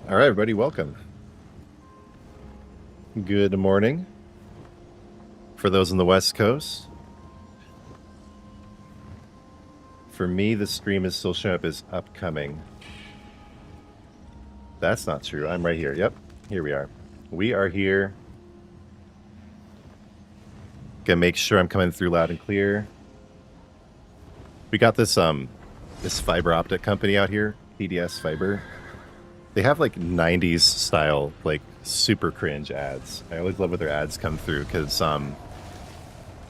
All right, everybody, welcome. Good morning. For those on the West Coast. For me, the stream is still showing up as upcoming. That's not true. I'm right here. Yep, here we are. We are here. Gonna make sure I'm coming through loud and clear. We got this this fiber optic company out here, PDS Fiber. They have like 90s style, like super cringe ads. I always love when their ads come through because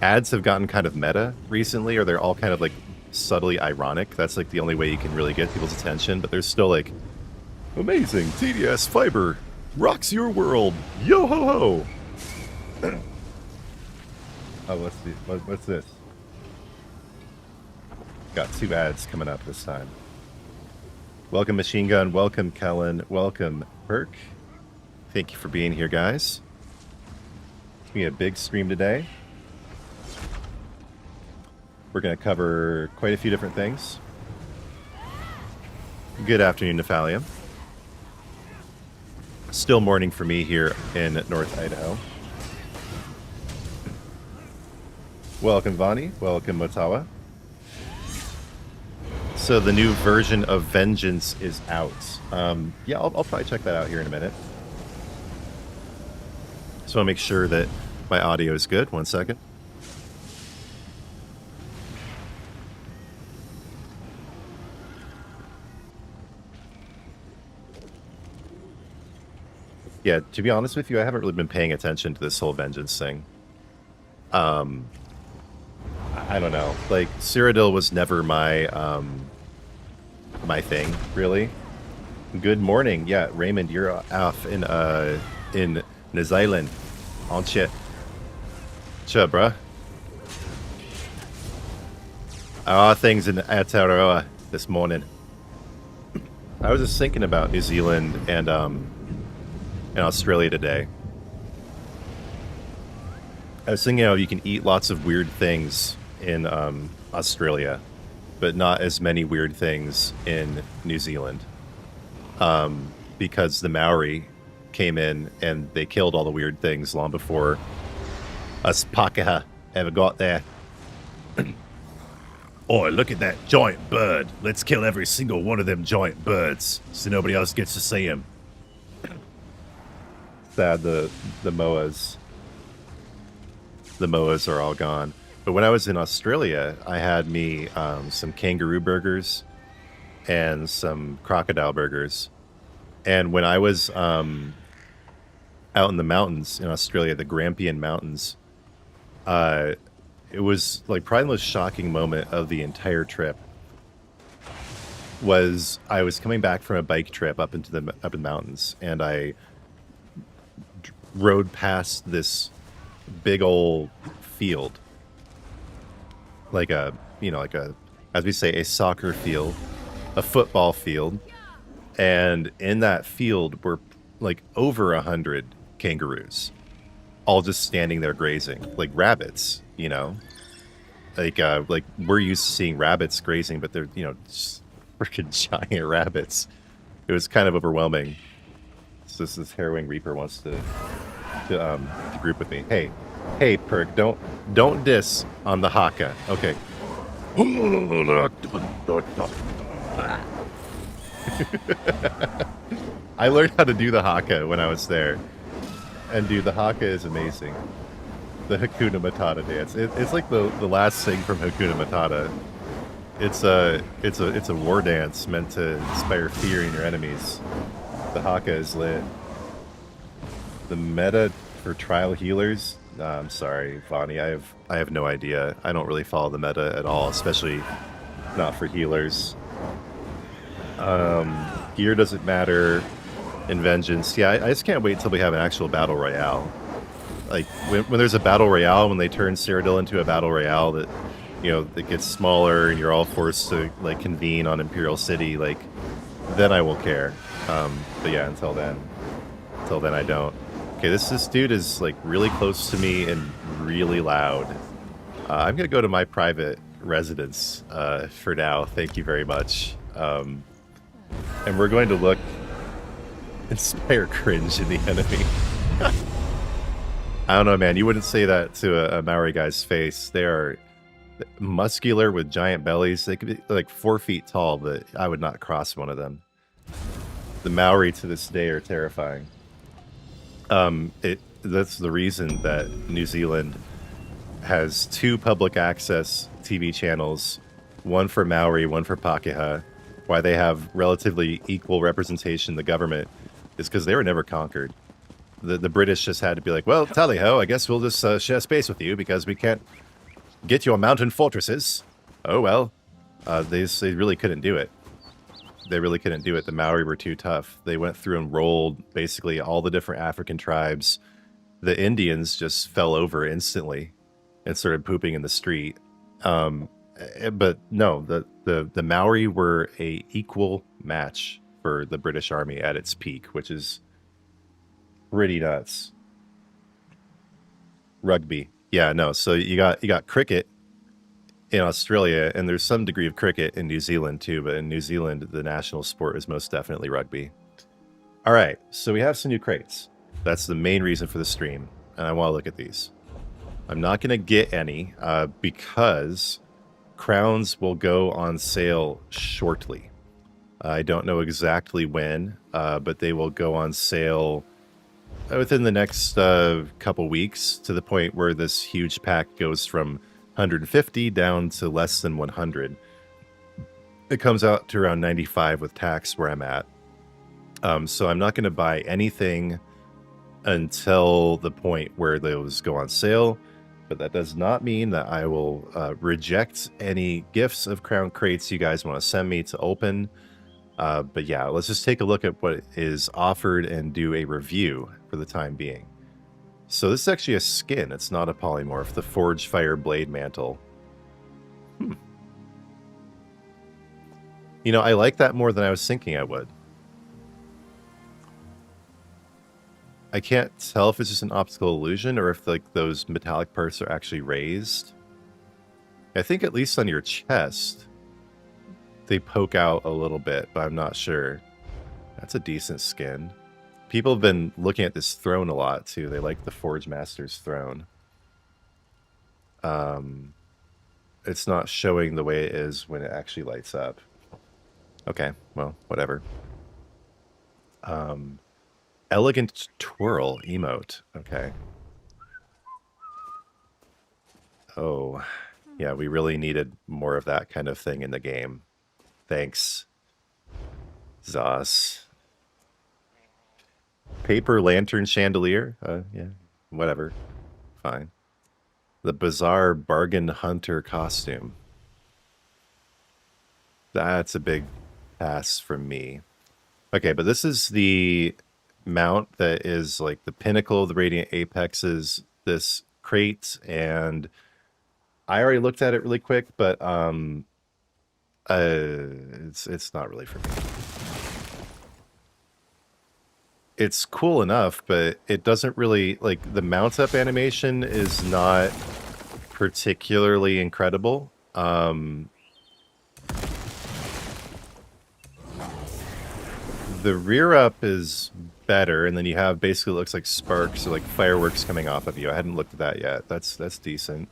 ads have gotten kind of meta recently, or they're all kind of like subtly ironic. That's like the only way you can really get people's attention, but there's still like, amazing, TDS Fiber rocks your world, yo ho ho. Oh, let's see, what's this? Got 2 ads coming up this time. Welcome Machine Gun, welcome Kellen, welcome Perk. Thank you for being here, guys. It's gonna be a big stream today. We're going to cover quite a few different things. Good afternoon, Nephalium. Still morning for me here in North Idaho. Welcome, Vani. Welcome, Motawa. So the new version of Vengeance is out. Yeah, I'll probably check that out here in a minute. Just want to make sure that my audio is good. 1 second. Yeah, to be honest with you, I haven't really been paying attention to this whole Vengeance thing. I don't know. Like, Cyrodiil was never my my thing, really. Good morning. Yeah, Raymond, you're off in New Zealand, aren't you? Sure, bruh. How are things in Aotearoa this morning? I was just thinking about New Zealand and in Australia today. I was thinking, you can eat lots of weird things in Australia, but not as many weird things in New Zealand. Because the Maori came in and they killed all the weird things long before us Pākehā ever got there. Oh, look at that giant bird. Let's kill every single one of them giant birds so nobody else gets to see him. Sad the moas. The moas are all gone. But when I was in Australia, I had me some kangaroo burgers and some crocodile burgers. And when I was out in the mountains in Australia, the Grampian Mountains, it was like probably the most shocking moment of the entire trip. Was I was coming back from a bike trip up in the mountains, and I rode past this big old field, like a, as we say, a soccer field, a football field, and in that field were like over 100 kangaroos, all just standing there grazing, like rabbits, like we're used to seeing rabbits grazing, but they're, just freaking giant rabbits. It was kind of overwhelming. So this Harrowing Reaper wants to group with me. Hey, Perk, don't diss on the haka. Okay. I learned how to do the haka when I was there, and dude, the haka is amazing. The Hakuna Matata dance. It's like the last thing from Hakuna Matata. It's a war dance meant to inspire fear in your enemies. The haka is lit. The meta for trial healers? I'm sorry, Vani. I have no idea. I don't really follow the meta at all, especially not for healers. Gear doesn't matter in Vengeance. Yeah, I just can't wait until we have an actual battle royale. Like when there's a battle royale, when they turn Cyrodiil into a battle royale that it gets smaller and you're all forced to like convene on Imperial City, like then I will care. But yeah, until then I don't. Okay, this dude is like really close to me and really loud. I'm gonna go to my private residence for now. Thank you very much. And we're going to look Inspire cringe in the enemy. I don't know, man. You wouldn't say that to a Maori guy's face. They are muscular with giant bellies. They could be like 4 feet tall, but I would not cross one of them. The Maori to this day are terrifying. That's the reason that New Zealand has 2 public access TV channels, one for Maori, one for Pakeha. Why they have relatively equal representation in the government is because they were never conquered. The British just had to be like, well, tally-ho, I guess we'll just share space with you because we can't get your mountain fortresses. Oh, well. They really couldn't do it. They really couldn't do it. The Maori were too tough. They went through and rolled basically all the different African tribes. The Indians just fell over instantly and started pooping in the street. But no, the Maori were a equal match for the British Army at its peak, which is pretty nuts. Rugby. Yeah, no. So you got cricket in Australia, and there's some degree of cricket in New Zealand too, but in New Zealand, the national sport is most definitely rugby. All right, so we have some new crates. That's the main reason for the stream, and I want to look at these. I'm not going to get any because crowns will go on sale shortly. I don't know exactly when, but they will go on sale within the next couple weeks, to the point where this huge pack goes from 150 down to less than 100. It comes out to around 95 with tax where I'm at. So I'm not going to buy anything until the point where those go on sale. But that does not mean that I will reject any gifts of crown crates you guys want to send me to open. But yeah, let's just take a look at what is offered and do a review for the time being. So this is actually a skin. It's not a polymorph. The Forgefire Blade Mantle. You know, I like that more than I was thinking I would. I can't tell if it's just an optical illusion or if like those metallic parts are actually raised. I think at least on your chest, they poke out a little bit, but I'm not sure. That's a decent skin. People have been looking at this throne a lot too. They like the Forge Master's throne. It's not showing the way it is when it actually lights up. Okay, well, whatever. Elegant Twirl emote. Okay. Oh, yeah, we really needed more of that kind of thing in the game. Thanks, Zos. Paper lantern chandelier. Yeah, whatever. Fine. The bizarre bargain hunter costume. That's a big pass from me. Okay, but this is the mount that is like the pinnacle of the Radiant Apexes, this crate, and I already looked at it really quick, but it's not really for me. It's cool enough, but it doesn't really, like, the mount up animation is not particularly incredible. The rear up is better, and then you have basically looks like sparks or like fireworks coming off of you. I hadn't looked at that yet. That's decent.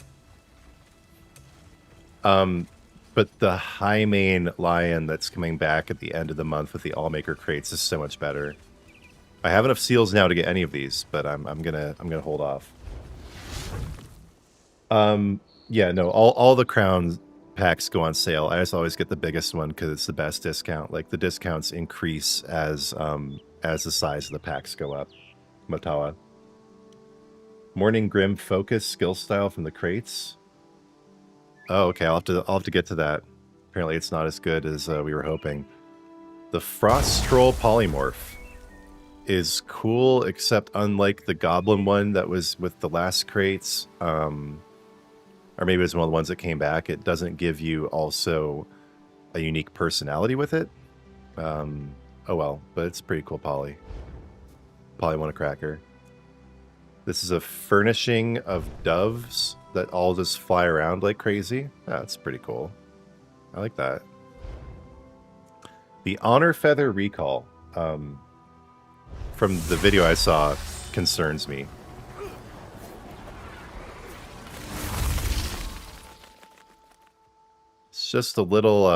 But the high main lion that's coming back at the end of the month with the Allmaker crates is so much better. I have enough seals now to get any of these, but I'm gonna hold off. Yeah, no, all the crown packs go on sale. I just always get the biggest one because it's the best discount. Like the discounts increase as the size of the packs go up. Motawa. Morning Grim Focus skill style from the crates. Oh, okay. I'll have to get to that. Apparently, it's not as good as we were hoping. The Frost Troll polymorph is cool, except unlike the Goblin one that was with the last crates, or maybe it was one of the ones that came back, it doesn't give you also a unique personality with it. Oh well, but it's pretty cool poly. Probably want a cracker. This is a furnishing of doves that all just fly around like crazy. That's pretty cool. I like that. The Honor Feather Recall. from the video I saw concerns me. It's just a little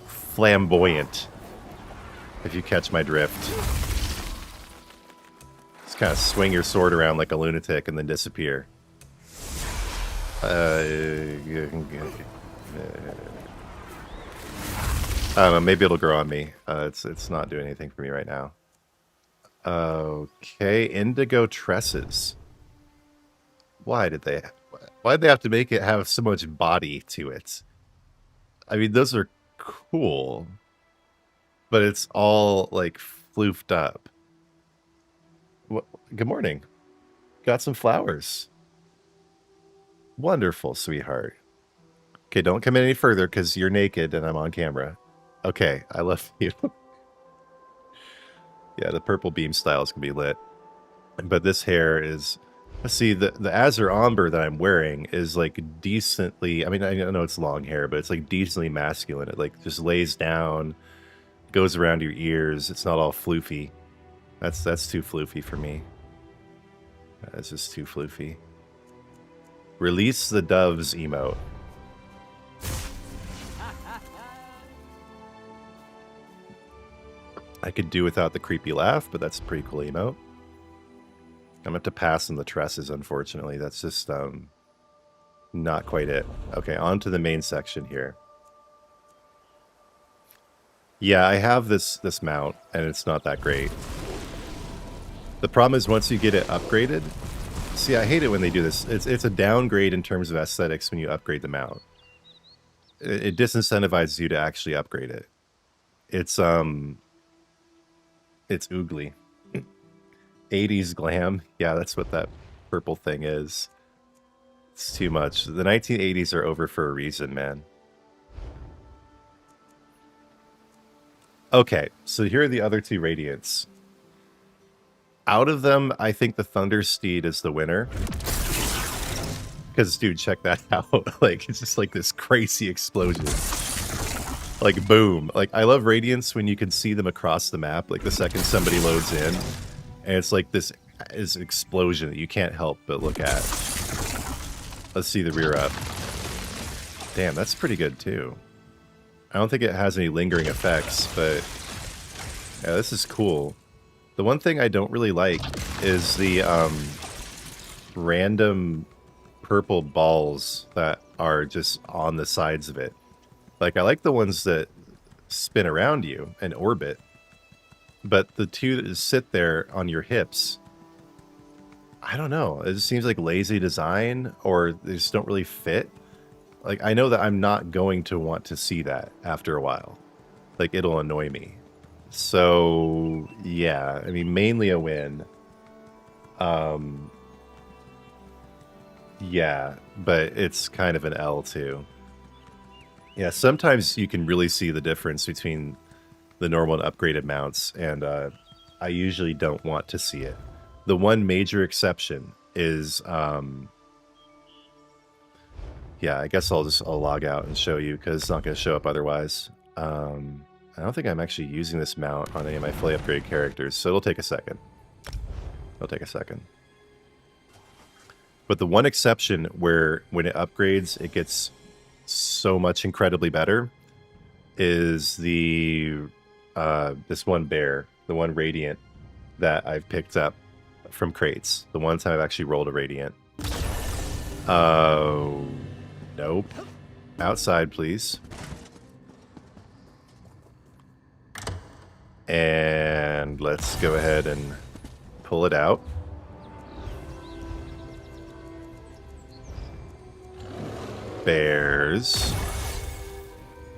flamboyant, if you catch my drift. Just kind of swing your sword around like a lunatic and then disappear. I don't know, maybe it'll grow on me. It's not doing anything for me right now. Okay, indigo tresses. Why'd they have to make it have so much body to it? I mean, those are cool, but it's all like floofed up. Good morning. Got some flowers. Wonderful, sweetheart. Okay, don't come in any further because you're naked and I'm on camera. Okay, I love you. Yeah, the purple beam styles can be lit. But this hair is... Let's see, the Azure Amber that I'm wearing is like decently... I mean, I know it's long hair, but it's like decently masculine. It like just lays down, goes around your ears. It's not all floofy. That's too floofy for me. That's just too floofy. Release the doves emote. I could do without the creepy laugh, but that's a pretty cool emote. I'm going to have to pass on the tresses, unfortunately. That's just not quite it. Okay, on to the main section here. Yeah, I have this mount, and it's not that great. The problem is once you get it upgraded... See, I hate it when they do this. It's a downgrade in terms of aesthetics when you upgrade the mount. It disincentivizes you to actually upgrade it. It's oogly. 80s glam. Yeah, that's what that purple thing is. It's too much. The 1980s are over for a reason, man. Okay, so here are the other two Radiants. Out of them, I think the Thundersteed is the winner. Because, dude, check that out. Like, it's just like this crazy explosion. Like, boom. Like, I love Radiants when you can see them across the map. Like, the second somebody loads in. And it's like this is explosion that you can't help but look at. Let's see the rear up. Damn, that's pretty good, too. I don't think it has any lingering effects, but... Yeah, this is cool. The one thing I don't really like is the random purple balls that are just on the sides of it. Like, I like the ones that spin around you and orbit, but the two that sit there on your hips, I don't know. It just seems like lazy design, or they just don't really fit. Like, I know that I'm not going to want to see that after a while. Like, it'll annoy me. So, yeah, I mean, mainly a win. Yeah, but it's kind of an L too. Yeah, sometimes you can really see the difference between the normal and upgraded mounts, and I usually don't want to see it. The one major exception is, yeah, I guess I'll log out and show you because it's not going to show up otherwise. I don't think I'm actually using this mount on any of my fully upgraded characters, so it'll take a second. It'll take a second. But the one exception where when it upgrades, it gets so much incredibly better is the this one bear, the one Radiant that I've picked up from crates. The one time I've actually rolled a Radiant. Oh, nope. Outside, please. And let's go ahead and pull it out. Bears.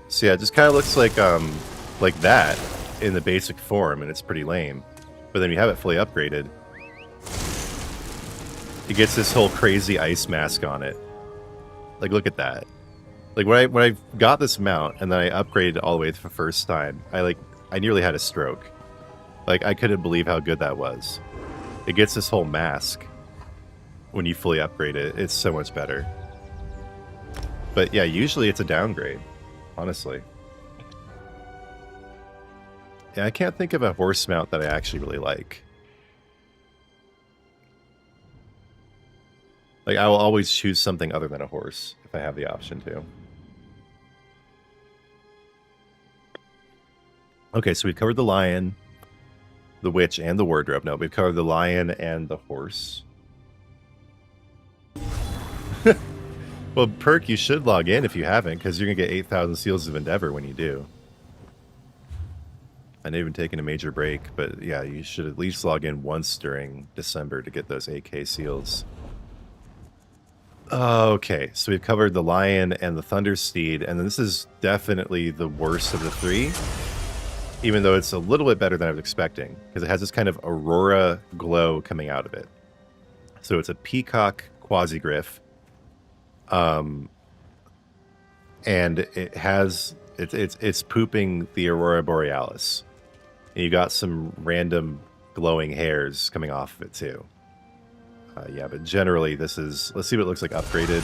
So yeah, it just kind of looks like that in the basic form, and it's pretty lame. But then you have it fully upgraded. It gets this whole crazy ice mask on it. Like, look at that. Like when I got this mount and then I upgraded all the way for the first time, I nearly had a stroke. Like, I couldn't believe how good that was. It gets this whole mask when you fully upgrade it. It's so much better. But yeah, usually it's a downgrade, honestly. Yeah, I can't think of a horse mount that I actually really like. Like, I will always choose something other than a horse if I have the option to. Okay, so we've covered the lion, the witch, and the wardrobe. No, we've covered the lion and the horse. Well, Perk, you should log in if you haven't, because you're going to get 8,000 Seals of Endeavor when you do. I know you've been taking a major break, but yeah, you should at least log in once during December to get those 8K seals. Okay, so we've covered the lion and the Thundersteed, and this is definitely the worst of the three, even though it's a little bit better than I was expecting, because it has this kind of aurora glow coming out of it. So it's a peacock quasi-griff, and it has it's pooping the aurora borealis. And you got some random glowing hairs coming off of it too. Yeah, but generally this is, let's see what it looks like upgraded.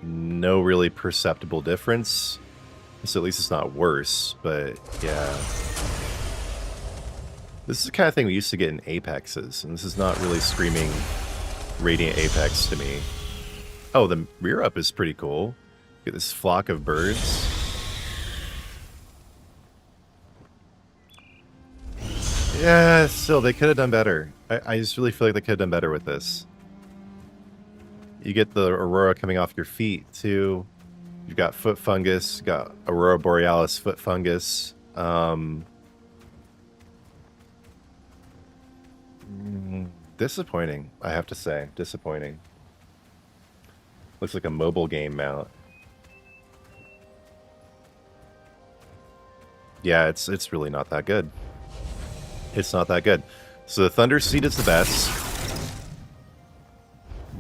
No really perceptible difference. So at least it's not worse, but yeah. This is the kind of thing we used to get in Apexes, and this is not really screaming Radiant Apex to me. Oh, the rear up is pretty cool. Get this flock of birds. Yeah, still, they could have done better. I just really feel like they could have done better with this. You get the aurora coming off your feet, too. You've got foot fungus, got aurora borealis foot fungus. Disappointing, I have to say. Disappointing. Looks like a mobile game mount. Yeah, it's really not that good. It's not that good. So the Thundersteed is the best.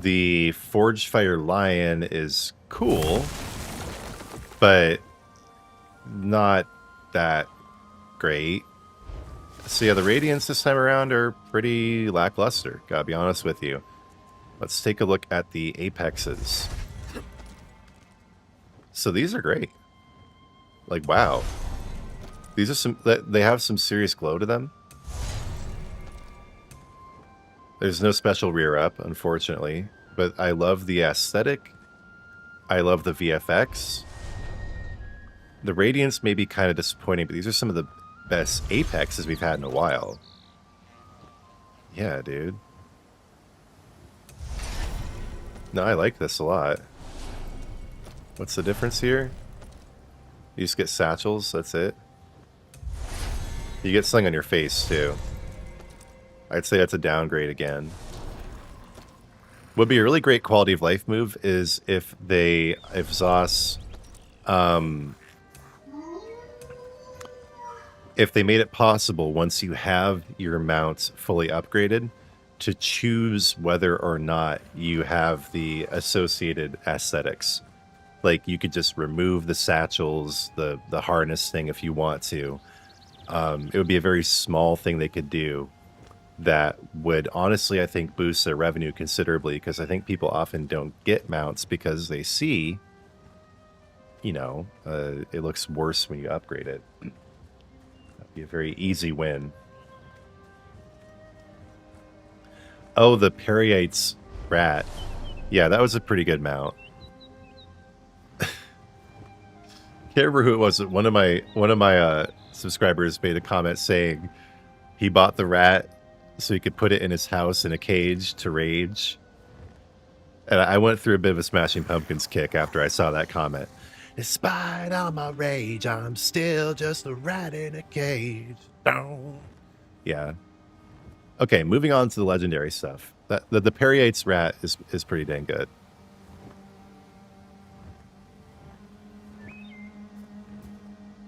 The Forgefire Lion is cool, but not that great. So yeah, the Radiants this time around are pretty lackluster, gotta be honest with you. Let's take a look at the Apexes. So these are great. Like, wow. These are some, they have some serious glow to them. There's no special rear up, unfortunately, but I love the aesthetic. I love the VFX. The Radiance may be kind of disappointing, but these are some of the best Apexes we've had in a while. Yeah, dude. No, I like this a lot. What's the difference here? You just get satchels, that's it. You get something on your face, too. I'd say that's a downgrade again. Would be a really great quality of life move is if Zos, if they made it possible once you have your mounts fully upgraded to choose whether or not you have the associated aesthetics. Like you could just remove the satchels, the harness thing if you want to. It would be a very small thing they could do that would honestly, I think, boost their revenue considerably, because I think people often don't get mounts because they see, you know, it looks worse when you upgrade it. That'd be a very easy win. Oh, the Periate's rat. Yeah, that was a pretty good mount. Can't remember who it was. One of my subscribers made a comment saying he bought the rat so he could put it in his house in a cage to rage. And I went through a bit of a Smashing Pumpkins kick after I saw that comment. Despite all my rage, I'm still just a rat in a cage. Yeah. Okay, moving on to the legendary stuff. The Periate's rat is pretty dang good.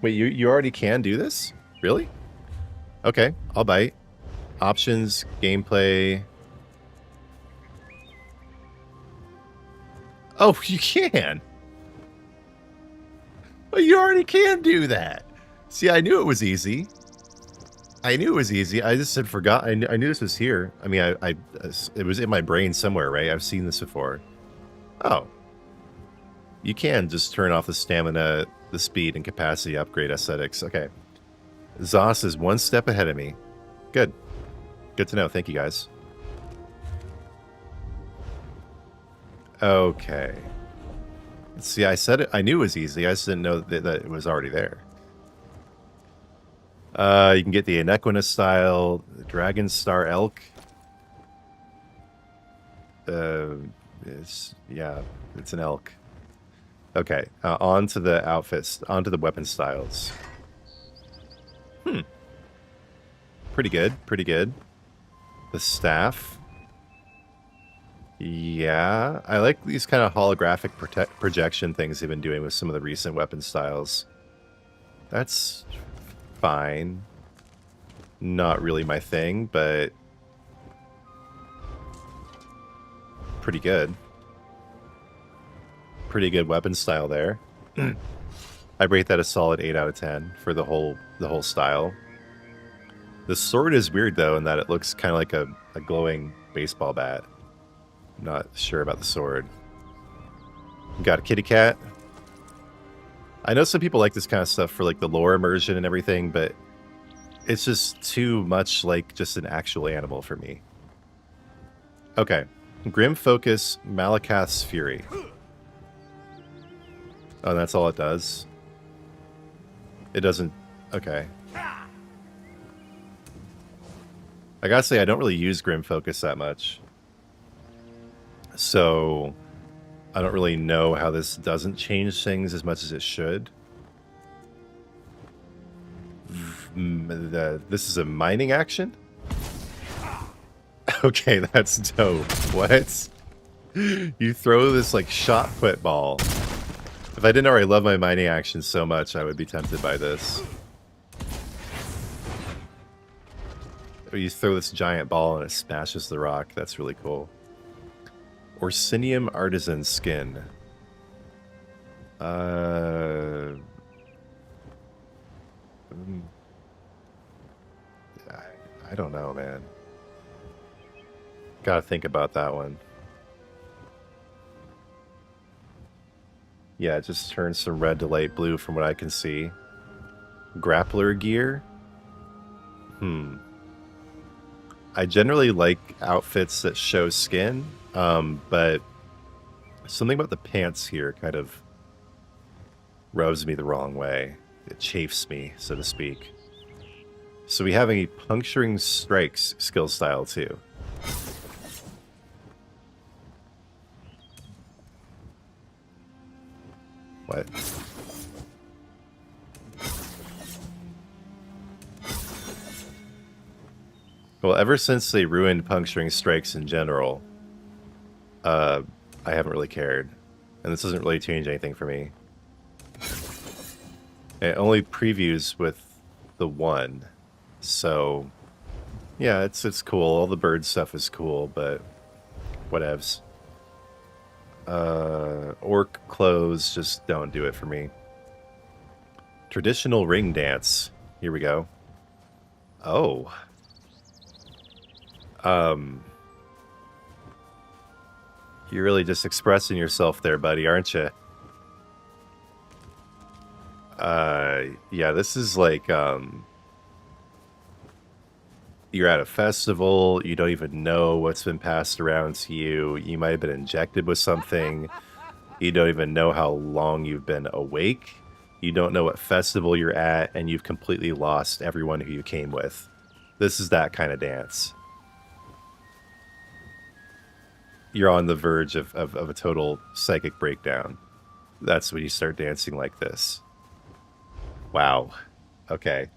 Wait, you already can do this? Really? Okay, I'll bite. Options, gameplay. Oh, you can. Well, you already can do that. See, I knew it was easy. I knew it was easy. I just had forgot. I knew this was here. I mean, it was in my brain somewhere, right? I've seen this before. Oh. You can just turn off the stamina, the speed, and capacity upgrade aesthetics. Okay. Zos is one step ahead of me. Good. Good to know. Thank you, guys. Okay. See, I said it. I knew it was easy. I just didn't know that it was already there. You can get the Inequina style, Dragon Star Elk. It's an elk. Okay, on to the outfits, onto the weapon styles. Pretty good, pretty good. The staff. Yeah, I like these kind of holographic projection things they've been doing with some of the recent weapon styles. That's fine. Not really my thing, but pretty good. Pretty good weapon style there. I rate that a solid 8 out of 10 for the whole style. The sword is weird though in that it looks kind of like a glowing baseball bat. I'm not sure about the sword. Got a kitty cat. I know some people like this kind of stuff for like the lore immersion and everything, but it's just too much like just an actual animal for me. Okay. Grim Focus, Malakath's Fury. Oh, that's all it does? It doesn't... Okay. I gotta say, I don't really use Grim Focus that much. So, I don't really know how this doesn't change things as much as it should. This is a mining action? Okay, that's dope. What? You throw this, like, shot put ball. If I didn't already love my mining action so much, I would be tempted by this. Or you throw this giant ball and it smashes the rock. That's really cool. Orsinium Artisan Skin. I don't know, man. Gotta think about that one. Yeah, it just turns from red to light blue from what I can see. Grappler gear? I generally like outfits that show skin, but something about the pants here kind of rubs me the wrong way. It chafes me, so to speak. So we have a Puncturing Strikes skill style too. What? Well, ever since they ruined Puncturing Strikes in general, I haven't really cared. And this doesn't really change anything for me. It only previews with the one. So, yeah, it's cool. All the bird stuff is cool, but whatevs. Orc clothes just don't do it for me. Traditional ring dance. Here we go. Oh. You're really just expressing yourself there, buddy, aren't you? Yeah, this is like, you're at a festival, you don't even know what's been passed around to you, you might have been injected with something, you don't even know how long you've been awake, you don't know what festival you're at, and you've completely lost everyone who you came with. This is that kind of dance. You're on the verge of a total psychic breakdown. That's when you start dancing like this. Wow. Okay.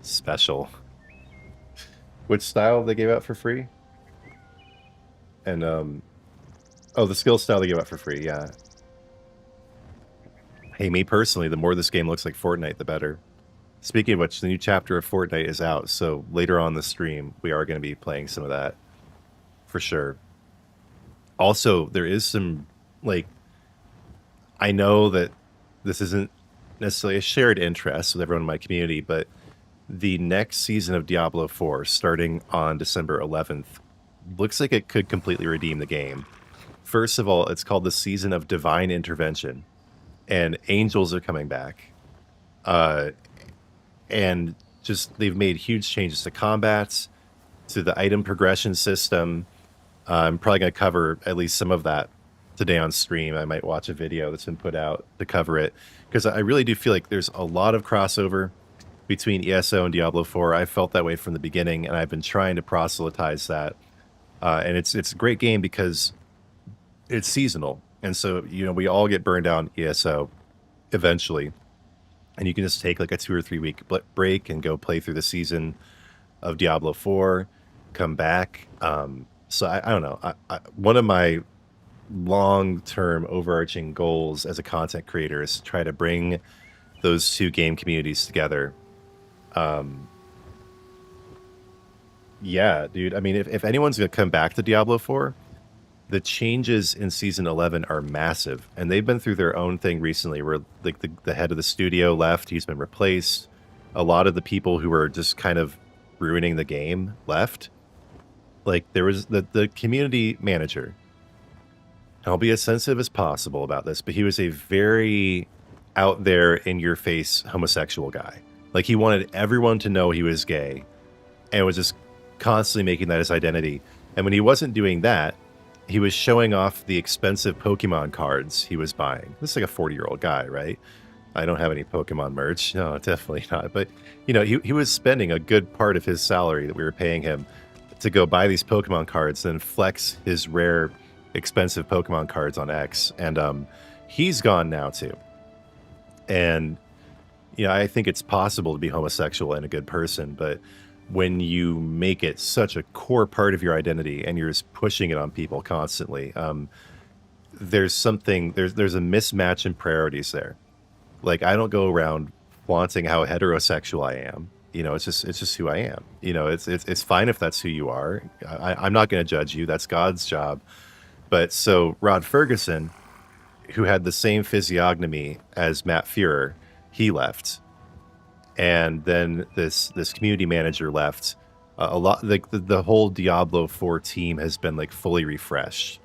Special. Which style they gave out for free? And, oh, the skill style they gave out for free, yeah. Hey, me personally, the more this game looks like Fortnite, the better. Speaking of which, the new chapter of Fortnite is out, so later on the stream, we are going to be playing some of that. For sure. Also, there is some, like, I know that this isn't necessarily a shared interest with everyone in my community, but the next season of Diablo IV, starting on December 11th, looks like it could completely redeem the game first of all, it's called the Season of Divine Intervention, and angels are coming back. Uh, and just they've made huge changes to combats, to the item progression system. I'm probably going to cover at least some of that today on stream. I might watch a video that's been put out to cover it, because I really do feel like there's a lot of crossover between ESO and Diablo 4. I felt that way from the beginning, and I've been trying to proselytize that. And it's a great game because it's seasonal. And so, we all get burned out in ESO eventually. And you can just take like a 2 or 3 week break and go play through the season of Diablo 4, come back. So I don't know. One of my long-term overarching goals as a content creator is to try to bring those two game communities together. Yeah, dude. I mean, if anyone's going to come back to Diablo 4, the changes in Season 11 are massive. And they've been through their own thing recently where like the head of the studio left. He's been replaced. A lot of the people who were just kind of ruining the game left. Like there was the community manager. I'll be as sensitive as possible about this, but he was a very out there in your face homosexual guy. Like he wanted everyone to know he was gay and was just constantly making that his identity. And when he wasn't doing that, he was showing off the expensive Pokemon cards he was buying. This is like a 40-year-old guy, right? I don't have any Pokemon merch. No, definitely not. But, he was spending a good part of his salary that we were paying him to go buy these Pokemon cards, then flex his rare, expensive Pokemon cards on X. And he's gone now, too. And, I think it's possible to be homosexual and a good person, but when you make it such a core part of your identity and you're just pushing it on people constantly, there's a mismatch in priorities there. Like I don't go around flaunting how heterosexual I am. It's just who I am. It's fine if that's who you are. I'm not going to judge you. That's God's job. But so Rod Ferguson, who had the same physiognomy as Matt Fuhrer, he left. And then this community manager left. A lot like the whole Diablo 4 team has been like fully refreshed,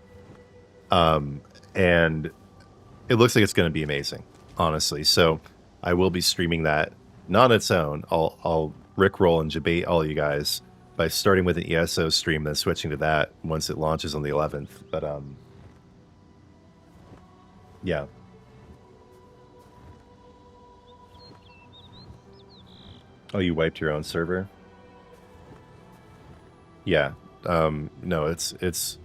and it looks like it's going to be amazing, honestly. So I will be streaming that, not on its own. I'll rickroll and debate all you guys by starting with an ESO stream, then switching to that once it launches on the 11th. But yeah. Oh, you wiped your own server? Yeah. No, it's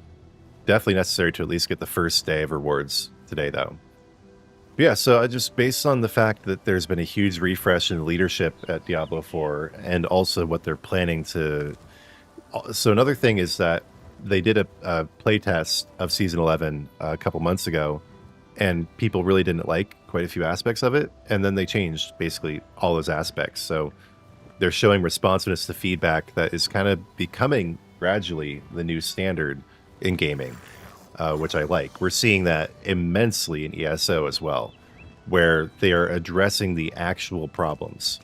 definitely necessary to at least get the first day of rewards today, though. Yeah, so I just based on the fact that there's been a huge refresh in leadership at Diablo 4 and also what they're planning to... So another thing is that they did a playtest of Season 11 a couple months ago, and people really didn't like quite a few aspects of it, and then they changed basically all those aspects. So they're showing responsiveness to feedback that is kind of becoming gradually the new standard in gaming, which I like. We're seeing that immensely in ESO as well, where they are addressing the actual problems.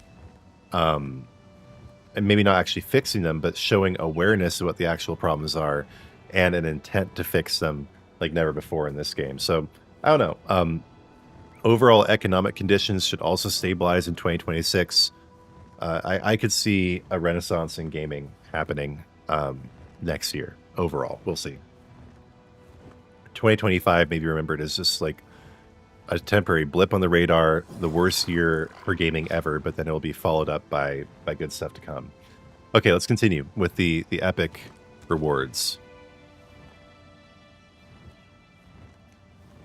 And maybe not actually fixing them, but showing awareness of what the actual problems are and an intent to fix them like never before in this game. So, I don't know. Overall economic conditions should also stabilize in 2026. I could see a renaissance in gaming happening next year. Overall, we'll see. 2025 may be remembered as just like a temporary blip on the radar, the worst year for gaming ever, but then it'll be followed up by good stuff to come. Okay, let's continue with the epic rewards.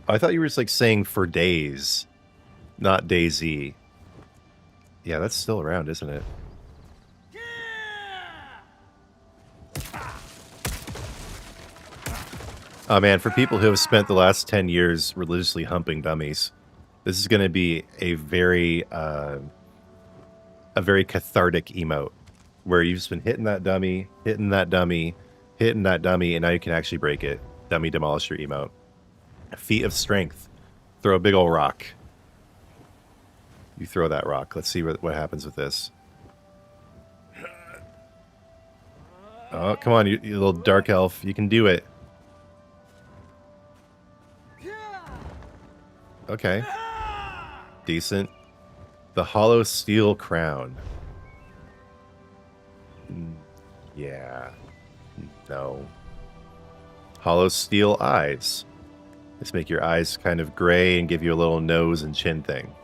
I thought you were just like saying for days, not DayZ. Yeah, that's still around, isn't it? Oh man, for people who have spent the last 10 years religiously humping dummies, this is going to be a very cathartic emote where you've just been hitting that dummy, hitting that dummy, hitting that dummy, and now you can actually break it. Dummy Demolisher emote. Feat of Strength. Throw a big old rock. You throw that rock. Let's see what happens with this. Oh, come on, you little dark elf. You can do it. Okay. Decent. The hollow steel crown. Yeah. No. Hollow steel eyes. Let's make your eyes kind of gray and give you a little nose and chin thing.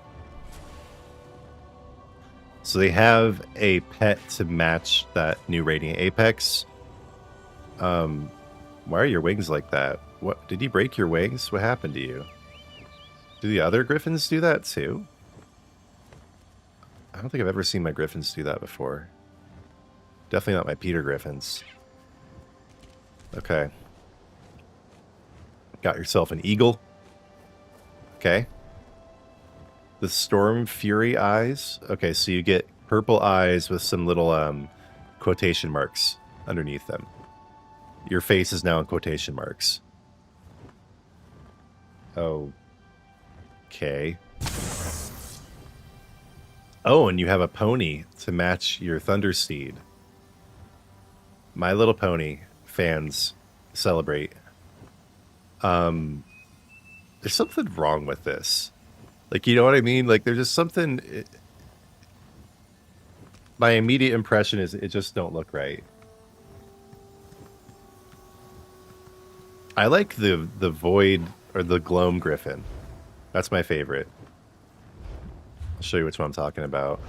So they have a pet to match that new Radiant Apex. Why are your wings like that? What, did you break your wings? What happened to you? Do the other griffins do that too? I don't think I've ever seen my griffins do that before. Definitely not my Peter griffins. Okay. Got yourself an eagle. Okay. The Storm Fury eyes. Okay, so you get purple eyes with some little quotation marks underneath them. Your face is now in quotation marks. Oh. Okay. Oh, and you have a pony to match your Thundersteed. My Little Pony fans celebrate. There's something wrong with this. Like, you know what I mean? Like, there's just something... my immediate impression is it just don't look right. I like the Void, or the Gloam Griffin. That's my favorite. I'll show you which one I'm talking about.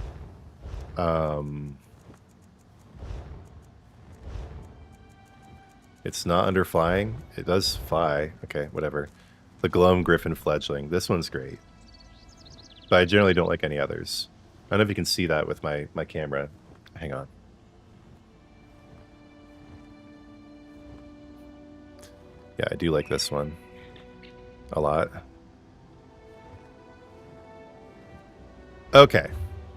It's not under flying. It does fly. Okay, whatever. The Gloam Griffin Fledgling. This one's great. But I generally don't like any others. I don't know if you can see that with my camera. Hang on. Yeah, I do like this one a lot. Okay,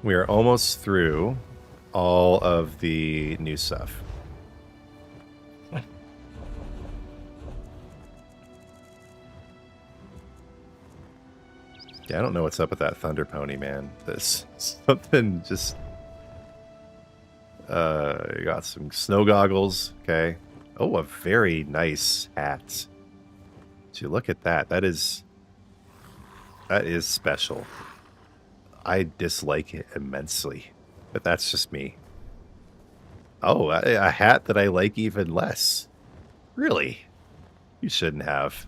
we are almost through all of the new stuff. Yeah, I don't know what's up with that Thunder Pony, man. This something just... you got some snow goggles, okay. Oh, a very nice hat. Would you look at that? That is special. I dislike it immensely, but that's just me. Oh, a hat that I like even less. Really? You shouldn't have.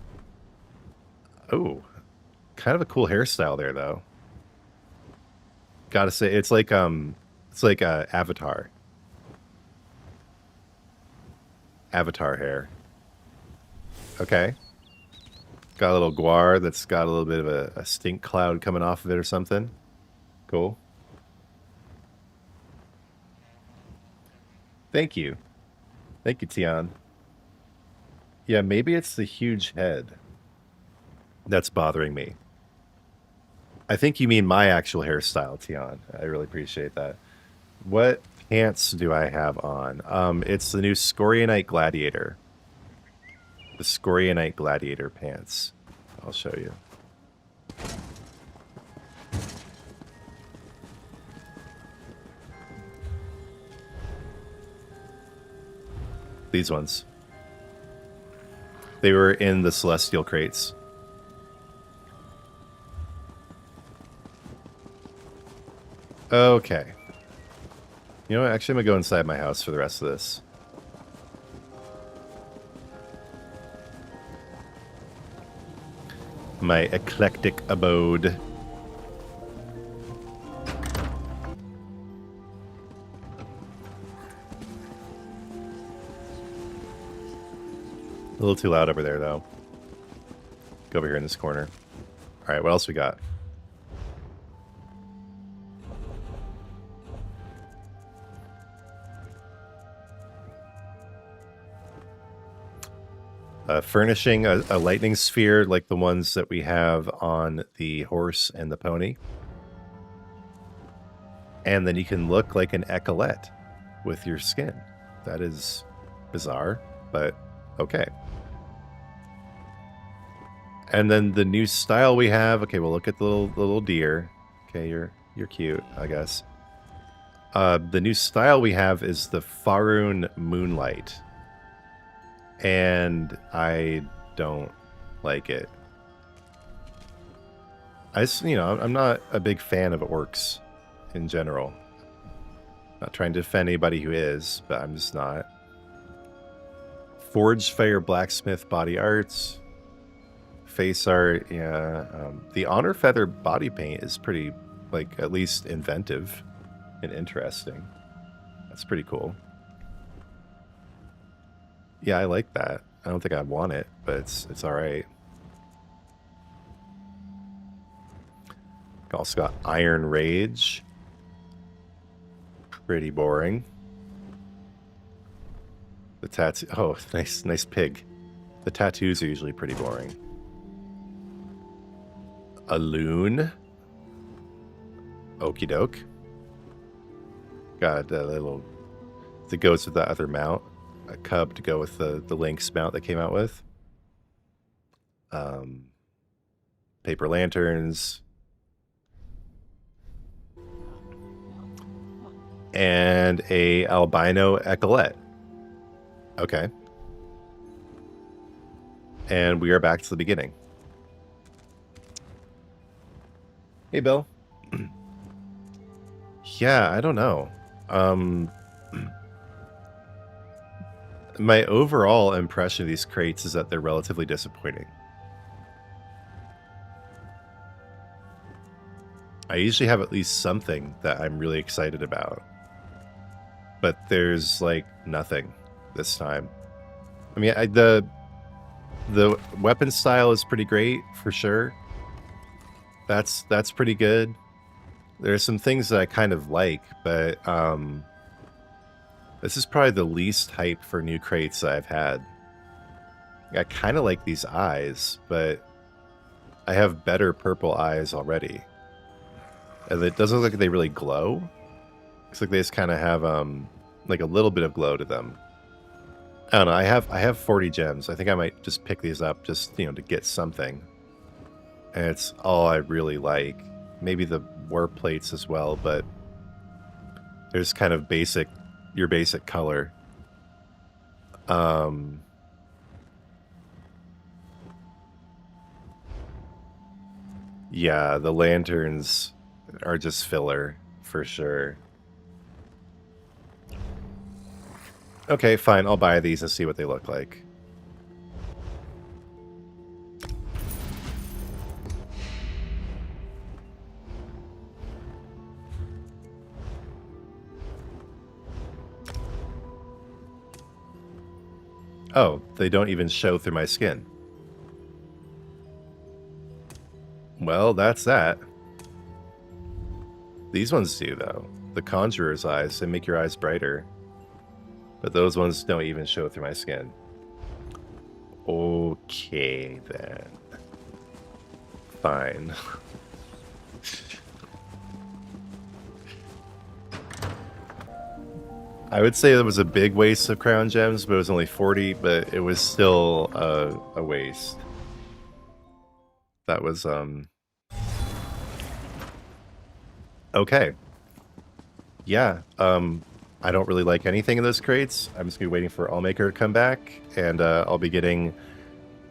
Oh, kind of a cool hairstyle there, though. Gotta say, it's like Avatar. Avatar hair. Okay. Got a little guar that's got a little bit of a stink cloud coming off of it or something. Cool. Thank you. Thank you, Tian. Yeah, maybe it's the huge head that's bothering me. I think you mean my actual hairstyle, Tian. I really appreciate that. What pants do I have on? It's the new Scorianite Gladiator. The Scorianite Gladiator pants. I'll show you. These ones. They were in the Celestial crates. Okay. You know what? Actually, I'm going to go inside my house for the rest of this. My eclectic abode. A little too loud over there, though. Go over here in this corner. All right, what else we got? Furnishing a lightning sphere like the ones that we have on the horse and the pony. And then you can look like an Ecolette with your skin. That is bizarre, but okay. And then the new style we have. Okay, we'll look at the little deer. Okay, you're cute, I guess. The new style we have is the Faerun Moonlight. And I don't like it. I'm not a big fan of orcs in general. Not trying to defend anybody who is, but I'm just not. Forgefire blacksmith body arts. Face art, yeah. The honor feather body paint is pretty, like, at least inventive and interesting. That's pretty cool. Yeah, I like that. I don't think I'd want it, but it's all right. Also got Iron Rage. Pretty boring. The tattoo. Oh, nice pig. The tattoos are usually pretty boring. A loon. Okie doke. Got a little that goes with the other mount. A cub to go with the lynx mount that came out with. Paper lanterns. And a albino ecolette. Okay. And we are back to the beginning. Hey, Bill. Yeah, I don't know. My overall impression of these crates is that they're relatively disappointing. I usually have at least something that I'm really excited about. But there's, like, nothing this time. I mean, the weapon style is pretty great, for sure. That's pretty good. There's some things that I kind of like, but this is probably the least hype for new crates that I've had. I kind of like these eyes, but I have better purple eyes already. And it doesn't look like they really glow. Looks like they just kind of have like a little bit of glow to them. I don't know. I have 40 gems. I think I might just pick these up just, to get something. And it's all I really like. Maybe the warp plates as well, but there's kind of your basic color. Yeah, the lanterns are just filler for sure. Okay, fine. I'll buy these and see what they look like. Oh, they don't even show through my skin. Well, that's that. These ones do, though. The Conjurer's eyes, they make your eyes brighter. But those ones don't even show through my skin. Okay, then. Fine. I would say that was a big waste of crown gems, but it was only 40, but it was still a waste. That was, okay. Yeah, I don't really like anything in those crates. I'm just going to be waiting for Allmaker to come back, and I'll be getting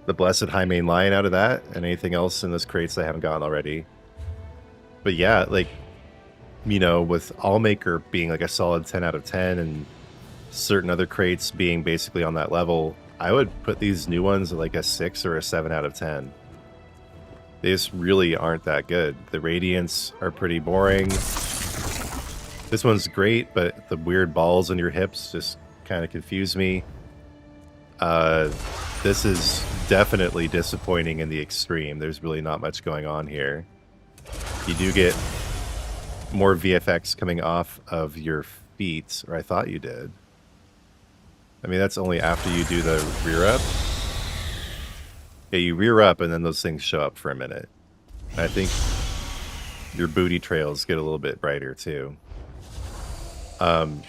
the Blessed Highmane Lion out of that, and anything else in those crates I haven't gotten already. But yeah, like, with Allmaker being like a solid 10 out of 10, and certain other crates being basically on that level, I would put these new ones at like a 6 or a 7 out of 10. They just really aren't that good. The Radiants are pretty boring. This one's great, but the weird balls on your hips just kind of confuse me. This is definitely disappointing in the extreme. There's really not much going on here. You do get more VFX coming off of your feet, or I thought you did. I mean, that's only after you do the rear up. Yeah, you rear up and then those things show up for a minute. And I think your booty trails get a little bit brighter too. And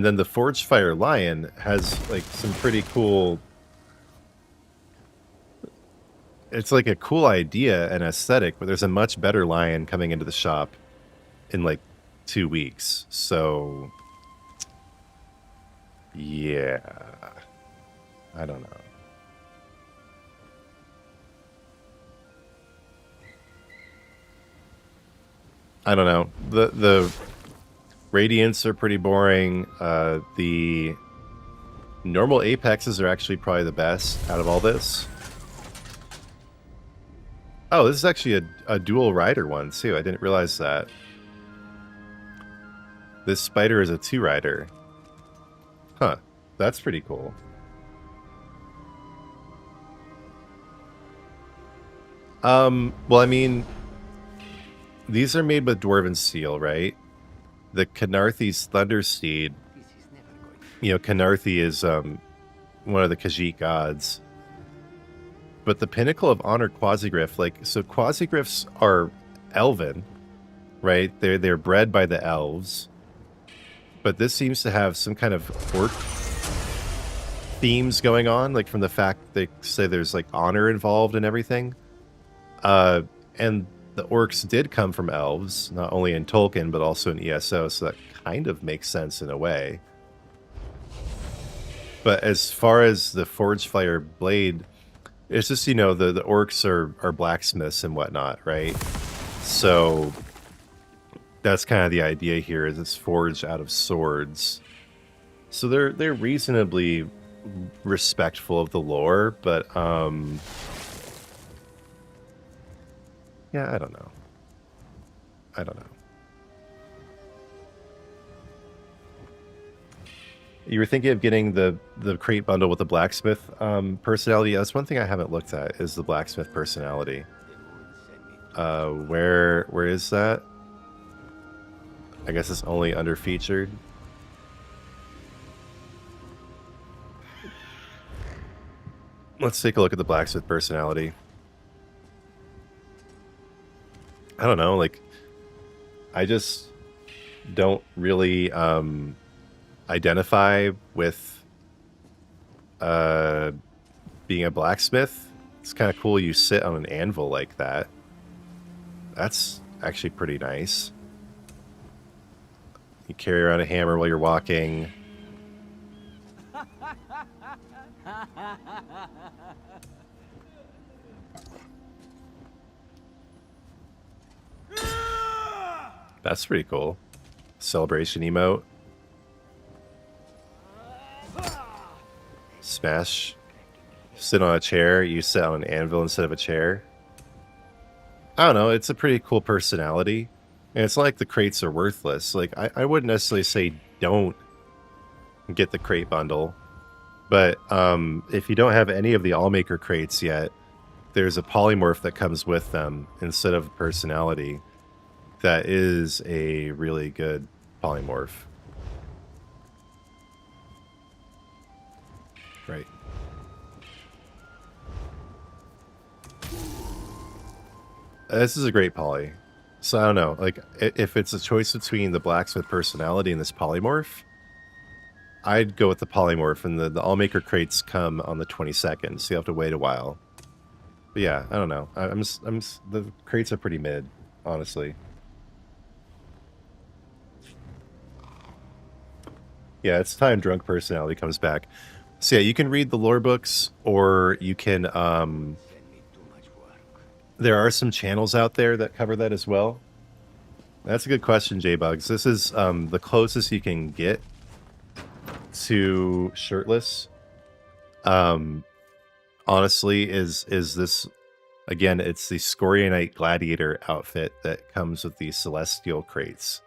then the Forgefire Lion has like some pretty cool... It's like a cool idea and aesthetic, but there's a much better lion coming into the shop in like 2 weeks. So, yeah. I don't know. I don't know. The Radiants are pretty boring. The normal Apexes are actually probably the best out of all this. Oh, this is actually a dual rider one, too. I didn't realize that. This spider is a 2-rider. Huh. That's pretty cool. Well, I mean, these are made with Dwarven Steel, right? The Khenarthi's Thundersteed. You know, Khenarthi is one of the Khajiit gods. But the Pinnacle of Honor Quasigriff, like, so Quasigriffs are elven, right? They're bred by the elves. But this seems to have some kind of orc themes going on, like from the fact they say there's like honor involved and everything. And the orcs did come from elves, not only in Tolkien, but also in ESO, so that kind of makes sense in a way. But as far as the Forgefire blade, it's just, you know, the orcs are blacksmiths and whatnot, right? So that's kind of the idea here, is it's forged out of swords. So they're reasonably respectful of the lore, but yeah, I don't know. You were thinking of getting the crate bundle with the blacksmith personality. That's one thing I haven't looked at, is the blacksmith personality. Where is that? I guess it's only under featured. Let's take a look at the blacksmith personality. I don't know, like, I just don't really identify with being a blacksmith. It's kind of cool you sit on an anvil like that. That's actually pretty nice. You carry around a hammer while you're walking. That's pretty cool. Celebration emote. Smash. Sit on a chair. You sit on an anvil instead of a chair. I don't know. It's a pretty cool personality. And it's not like the crates are worthless. Like, I wouldn't necessarily say don't get the crate bundle. But if you don't have any of the Allmaker crates yet, there's a polymorph that comes with them instead of personality. That is a really good polymorph. Right. This is a great poly. So I don't know, like, if it's a choice between the blacksmith personality and this polymorph, I'd go with the polymorph, and the Allmaker crates come on the 22nd, so you have to wait a while. But yeah, I don't know. The crates are pretty mid, honestly. Yeah, it's time drunk personality comes back. So yeah, you can read the lore books, or you can there are some channels out there that cover that as well. That's a good question, J-Bugs. This is the closest you can get to shirtless. Honestly, is this, again, it's the Scorionite Gladiator outfit that comes with the Celestial crates.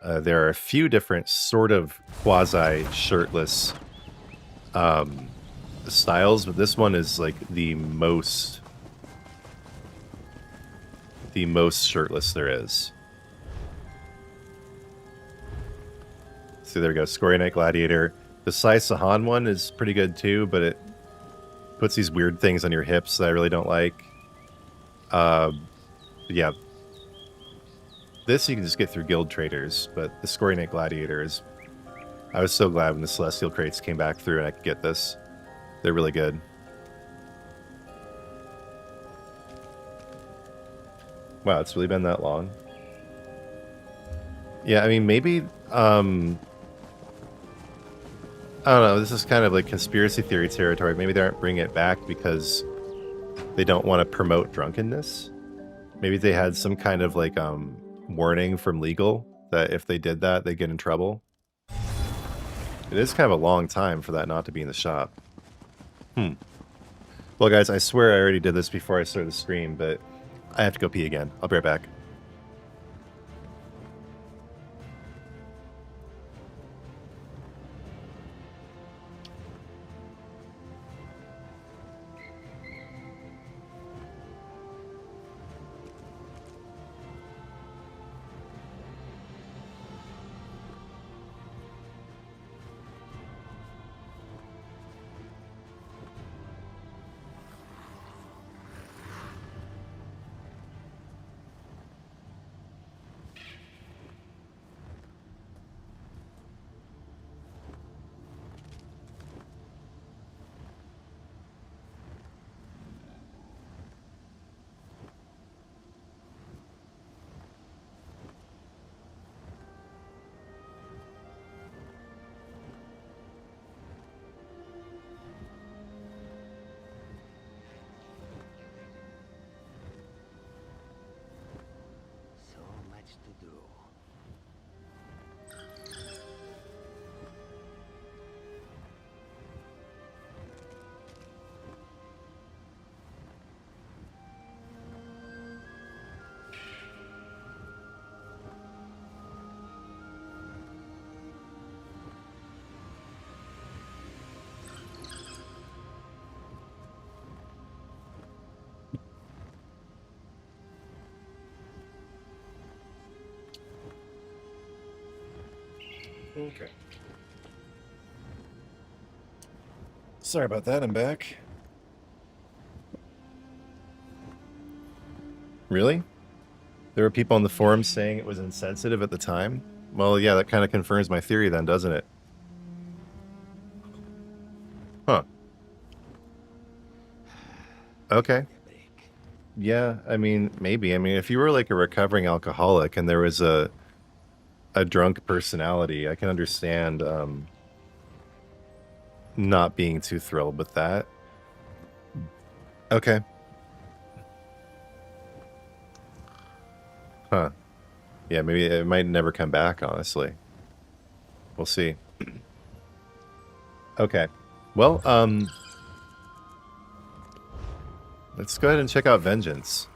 There are a few different sort of quasi-shirtless styles, but this one is like the most shirtless there is. So there we go, Scorionite Gladiator. The Sai Sahan one is pretty good too, but it puts these weird things on your hips that I really don't like. Yeah. This you can just get through guild traders, but the Scorionite Gladiator is... I was so glad when the Celestial crates came back through and I could get this. They're really good. Wow, it's really been that long. Yeah, I mean, maybe... I don't know, this is kind of like conspiracy theory territory. Maybe they aren't bringing it back because they don't want to promote drunkenness. Maybe they had some kind of like warning from legal that if they did that, they get in trouble. It is kind of a long time for that not to be in the shop. Well, guys, I swear I already did this before I started the stream, but I have to go pee again. I'll be right back. Okay. Sorry about that, I'm back. Really? There were people on the forums saying it was insensitive at the time? Well, yeah, that kind of confirms my theory then, doesn't it? Huh. Okay. Yeah, I mean, maybe. I mean, if you were like a recovering alcoholic and there was a drunk personality, I can understand not being too thrilled with that. Okay. Huh. Yeah, maybe it might never come back, honestly. We'll see. Okay. Well, let's go ahead and check out Vengeance.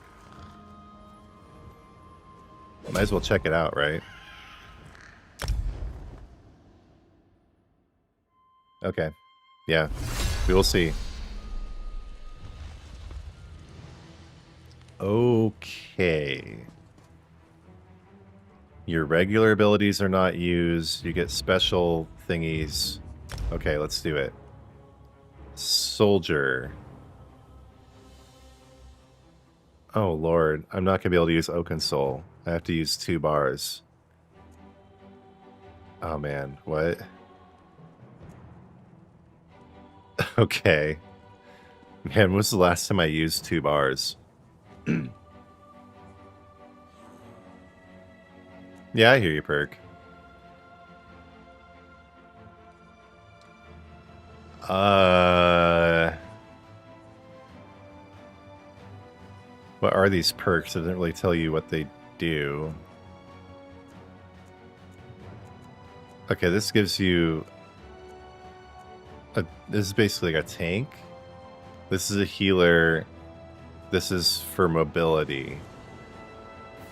Might as well check it out, right? Okay. Yeah. We will see. Okay. Your regular abilities are not used. You get special thingies. Okay, let's do it. Soldier. Oh, Lord. I'm not going to be able to use Oaken Soul. I have to use 2 bars. Oh, man. What? Okay. Man, when was the last time I used 2 bars? Yeah, I hear you, Perk. What are these perks? It didn't really tell you what they do. Okay, this gives you this is basically like a tank. This is a healer. This is for mobility.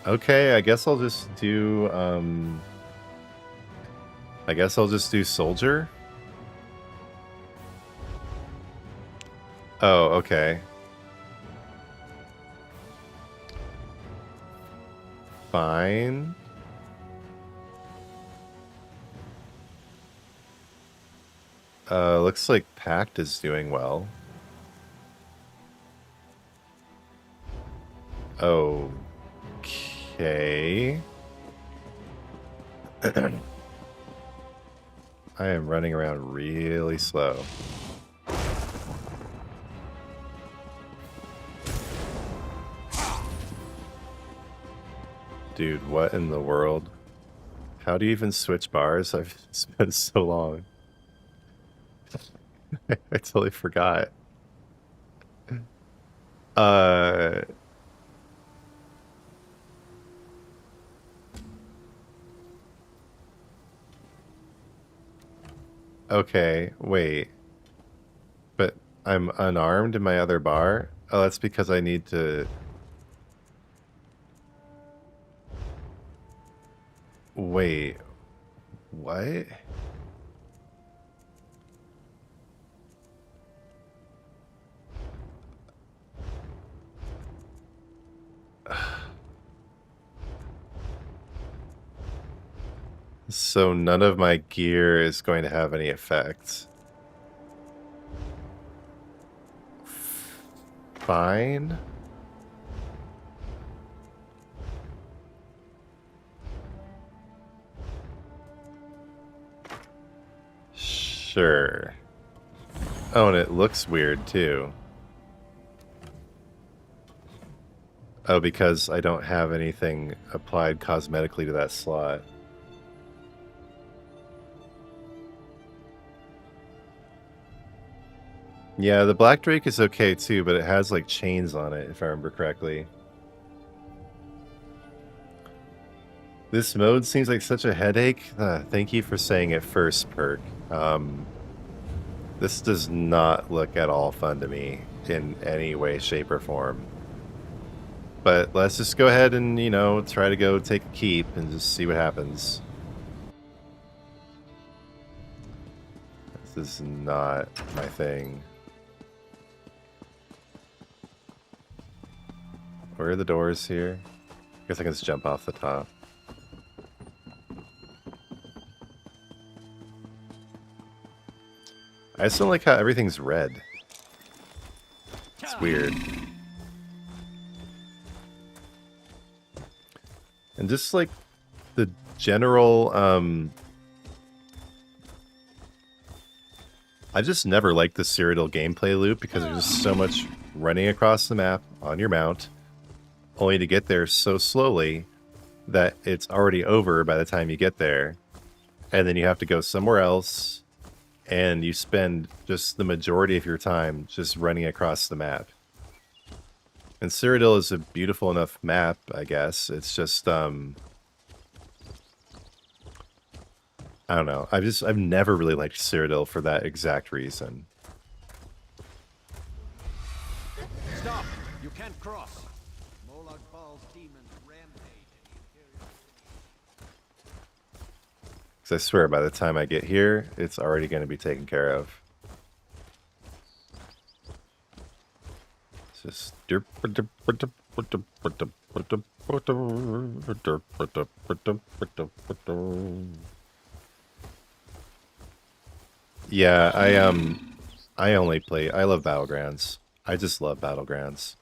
Okay, I guess I'll just do soldier. Oh, okay. Fine. Looks like Pact is doing well. Okay. I am running around really slow. Dude, what in the world? How do you even switch bars? I've spent so long. I totally forgot. Okay, wait. But I'm unarmed in my other bar? Oh, that's because I need to... Wait. What? So none of my gear is going to have any effect. Fine. Sure. Oh, and it looks weird too. Oh, because I don't have anything applied cosmetically to that slot. Yeah, the Black Drake is okay too, but it has like chains on it, if I remember correctly. This mode seems like such a headache. Thank you for saying it first, Perk. This does not look at all fun to me in any way, shape, or form. But let's just go ahead and, you know, try to go take a keep and just see what happens. This is not my thing. Where are the doors here? I guess I can just jump off the top. I just don't like how everything's red. It's weird. And just like the general, I just never liked the Cyrodiil gameplay loop because there's just so much running across the map on your mount, only to get there so slowly that it's already over by the time you get there. And then you have to go somewhere else, and you spend just the majority of your time just running across the map. And Cyrodiil is a beautiful enough map, I guess. It's just, I don't know. I've never really liked Cyrodiil for that exact reason. Stop! You can't cross. Molag Bal's demons rampage in the Imperial. Because I swear, by the time I get here, it's already going to be taken care of. It's just... Yeah, I only play... I love Battlegrounds. I just love Battlegrounds.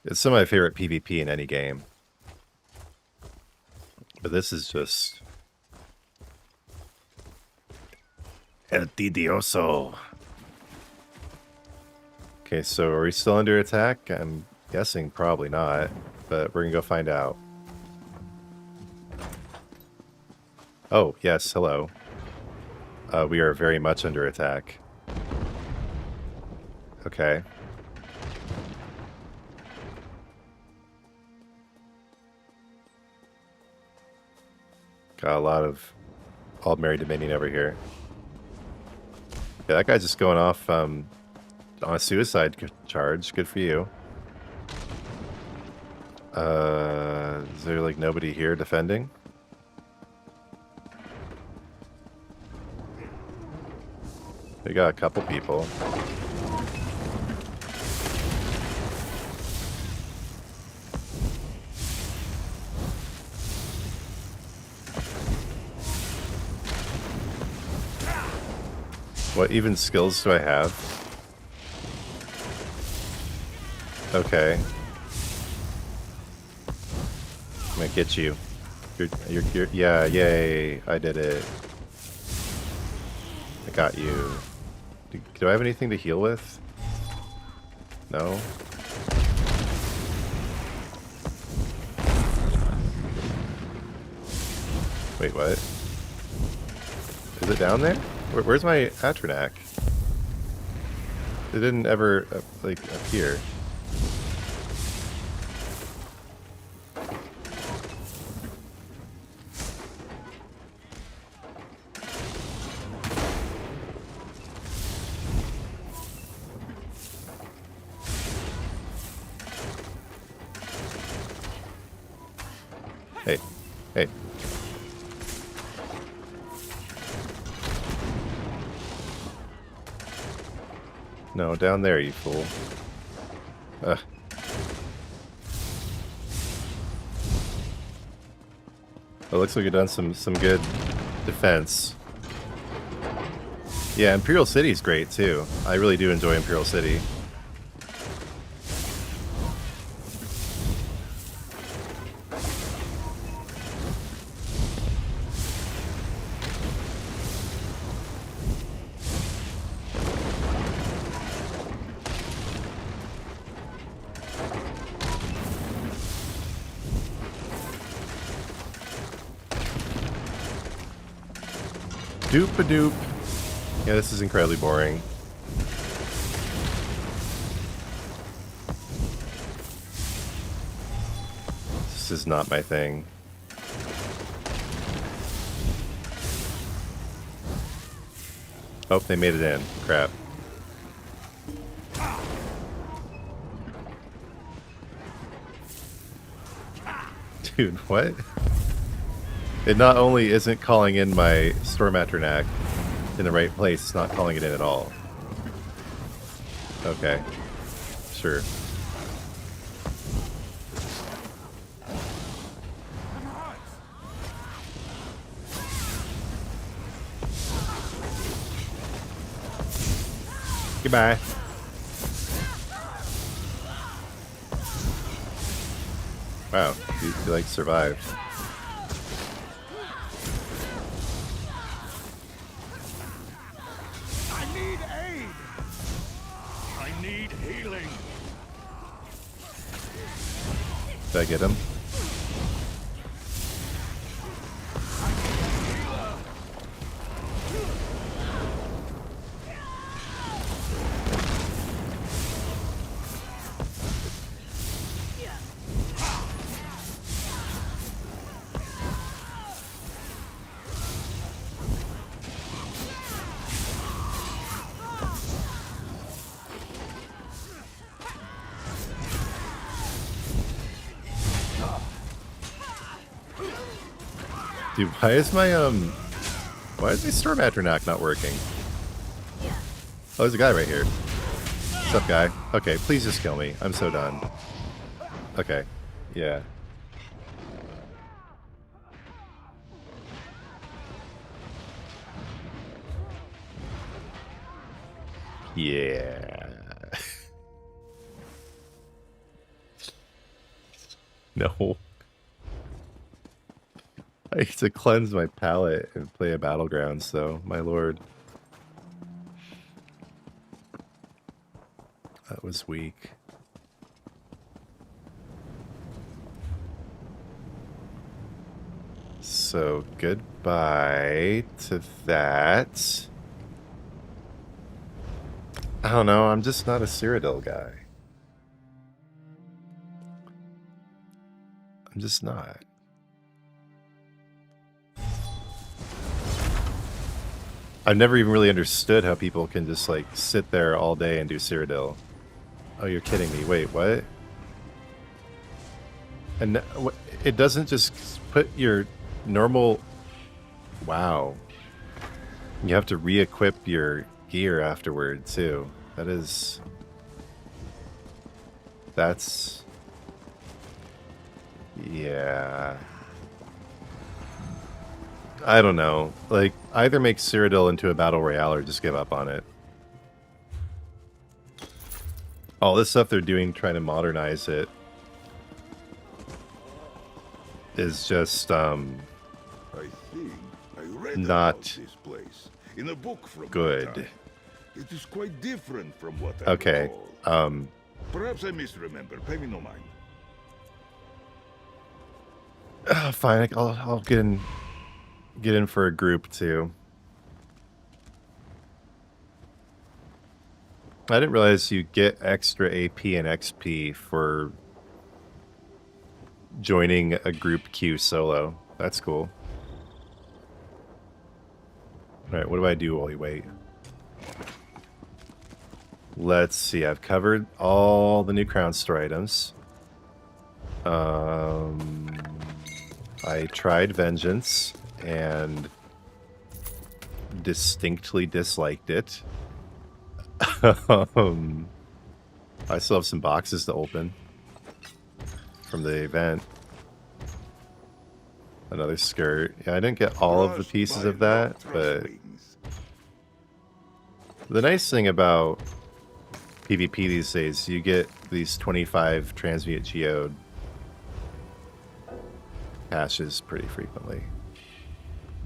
It's some of my favorite PvP in any game. But this is just... El Tidioso. Okay, so are we still under attack? I'm guessing probably not, but we're gonna go find out. Oh, yes, hello. We are very much under attack. Okay. Got a lot of Aldmeri Dominion over here. Yeah, that guy's just going off on a suicide charge. Good for you. Is there like nobody here defending? We got a couple people. What even skills do I have? Okay. I'm gonna get you. You're, yeah, yay. I did it. I got you. Do I have anything to heal with? No? Wait, what? Is it down there? Where's my Atronak? It didn't ever, like, appear. Hey. Hey. No, down there, you fool. Ugh. It looks like you've done some good defense. Yeah, Imperial City's great too. I really do enjoy Imperial City. Doop-a-doop. Yeah, this is incredibly boring. This is not my thing. Oh, they made it in. Crap. Dude, what? It not only isn't calling in my Storm Atronak in the right place, it's not calling it in at all. Okay. Sure. Goodbye. Wow, you like survived. Did I get him? Dude, why is my Storm Atronak not working? Oh, there's a guy right here. What's up, guy? Okay, please just kill me. I'm so done. Okay. Yeah. Yeah. No. I need to cleanse my palate and play a Battlegrounds, though, my lord. That was weak. So, goodbye to that. I don't know, I'm just not a Cyrodiil guy. I'm just not. I've never even really understood how people can just, like, sit there all day and do Cyrodiil. Oh, you're kidding me. Wait, what? And it doesn't just put your normal... Wow. You have to re-equip your gear afterward, too. That is... That's... Yeah... I don't know. Like, either make Cyrodiil into a battle royale or just give up on it. All this stuff they're doing, trying to modernize it, is just I think I read not about this place in a book from good. that time. It is quite different from what I Okay. recall. Perhaps I misremember. Pay me no mind. Fine. I'll get in for a group too. I didn't realize you get extra AP and XP for joining a group queue solo. That's cool. Alright, what do I do while we wait? Let's see, I've covered all the new Crown Store items. I tried Vengeance and distinctly disliked it. I still have some boxes to open from the event. Another skirt. Yeah, I didn't get all of the pieces of that, but the nice thing about PvP these days, you get these 25 transmute geode caches pretty frequently.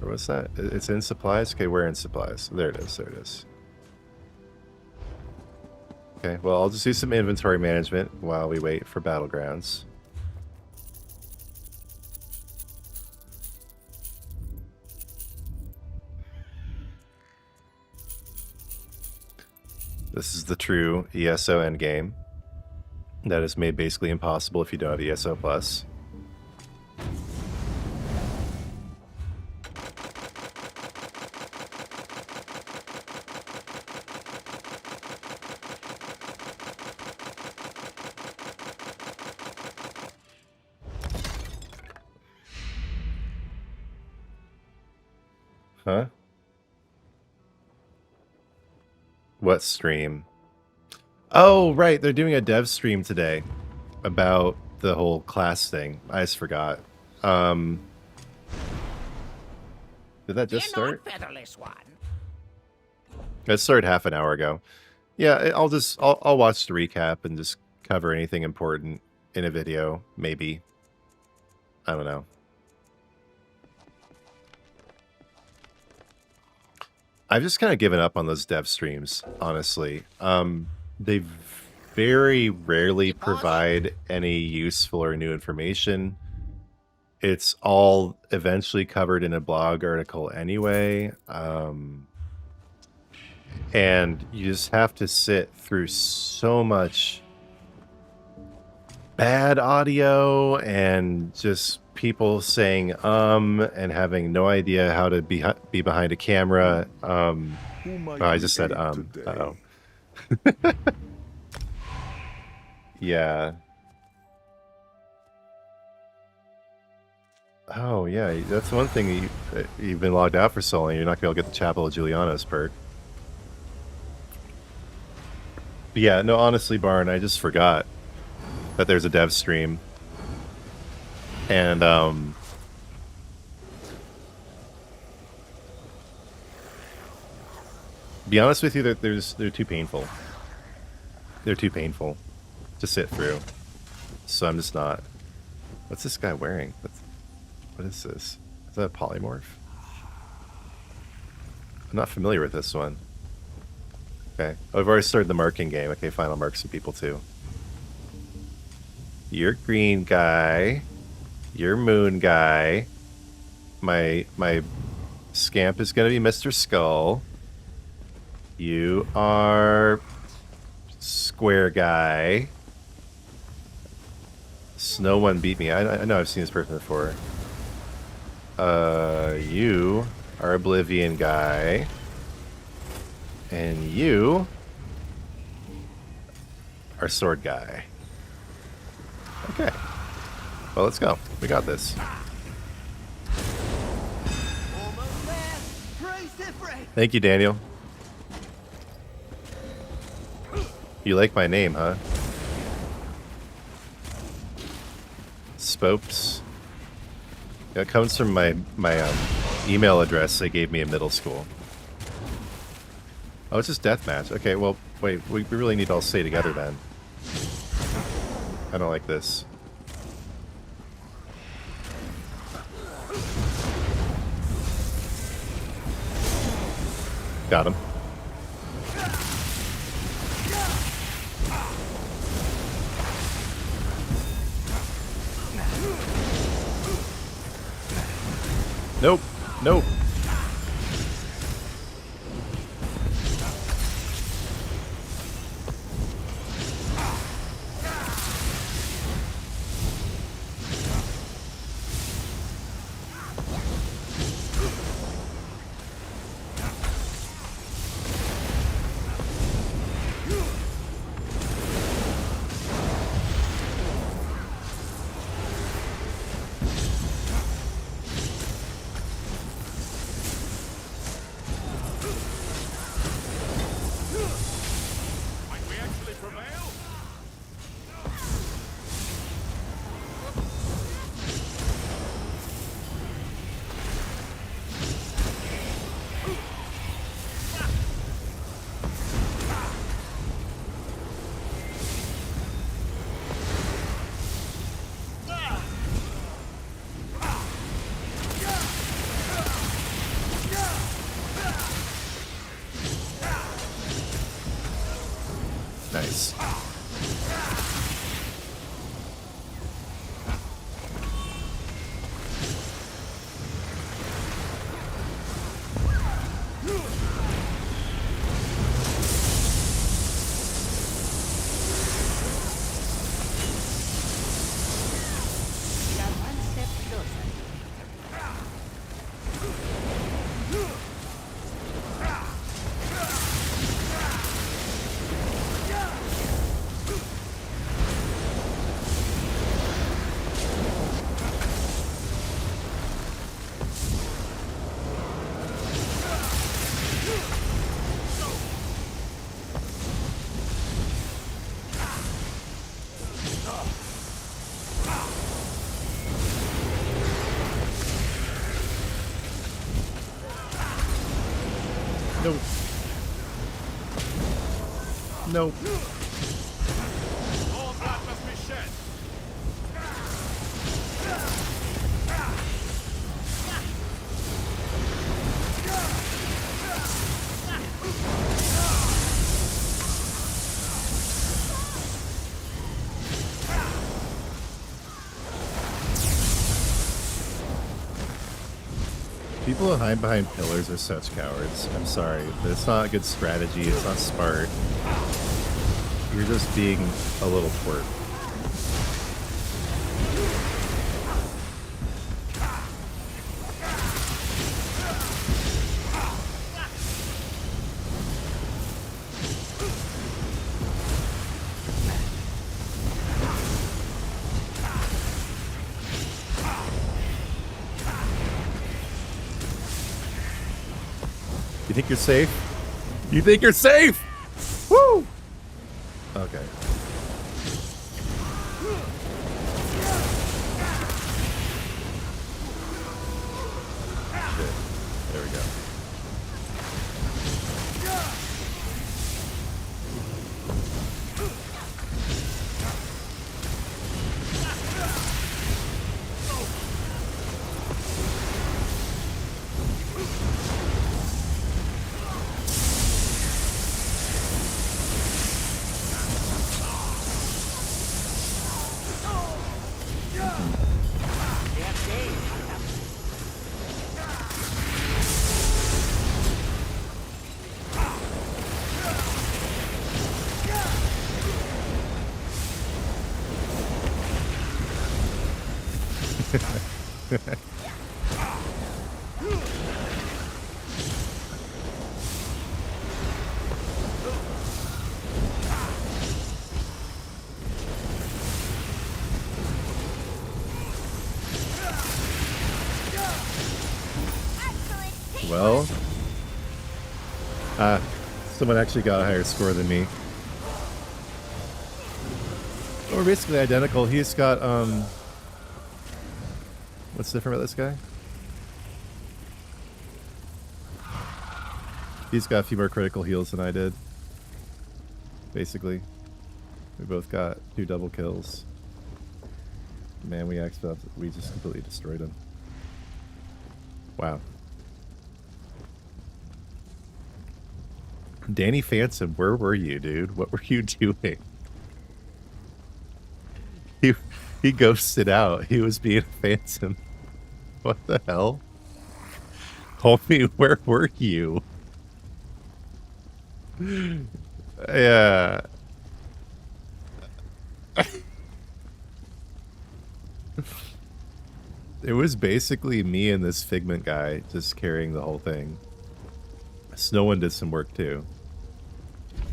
Or what's that? It's in supplies? Okay, we're in supplies. There it is, there it is. Okay, well, I'll just do some inventory management while we wait for Battlegrounds. This is the true ESO endgame. That is made basically impossible if you don't have ESO Plus. Huh? What stream? Oh, right. They're doing a dev stream today about the whole class thing. I just forgot. Did that just start? Featherless one. It started half an hour ago. Yeah, I'll watch the recap and just cover anything important in a video, maybe. I don't know. I've just kind of given up on those dev streams, honestly. They very rarely provide any useful or new information. It's all eventually covered in a blog article anyway. And you just have to sit through so much bad audio and just people saying and having no idea how to be behind a camera. I just said uh-oh. Yeah. Oh yeah, that's one thing you've been logged out for so long. You're not gonna be able to get the Chapel of Juliana's perk. But yeah, no, honestly, Barn, I just forgot that there's a dev stream. And be honest with you, they're too painful. They're too painful to sit through. So I'm just not. What's this guy wearing? What is this? Is that a polymorph? I'm not familiar with this one. Okay. Oh, I've already started the marking game. Okay, fine, I'll mark some people too. You're green guy. You're moon guy. My scamp is gonna be Mr. Skull. You are square guy. Snow one beat me. I know I've seen this person before. You are Oblivion guy. And you are sword guy. Okay. Well, let's go. We got this. Thank you, Daniel. You like my name, huh? Spopes. It comes from my email address they gave me in middle school. Oh, it's just deathmatch. Okay, well, wait, we really need to all stay together then. I don't like this. Got him. Nope. Nope. No. No. All blood must be shed. People that hide behind pillars are such cowards. I'm sorry, but it's not a good strategy. It's not smart. You're just being a little twerp. You think you're safe? You think you're safe? Woo! Okay. Shit. There we go. Well, someone actually got a higher score than me. We're basically identical. He's got, what's different about this guy? He's got a few more critical heals than I did. Basically. We both got 2 double kills. Man, we just completely destroyed him. Wow. Danny Phantom, where were you, dude? What were you doing? He ghosted out. He was being a phantom. What the hell? Homie, where were you? Yeah. It was basically me and this Figment guy just carrying the whole thing. Snow One did some work too.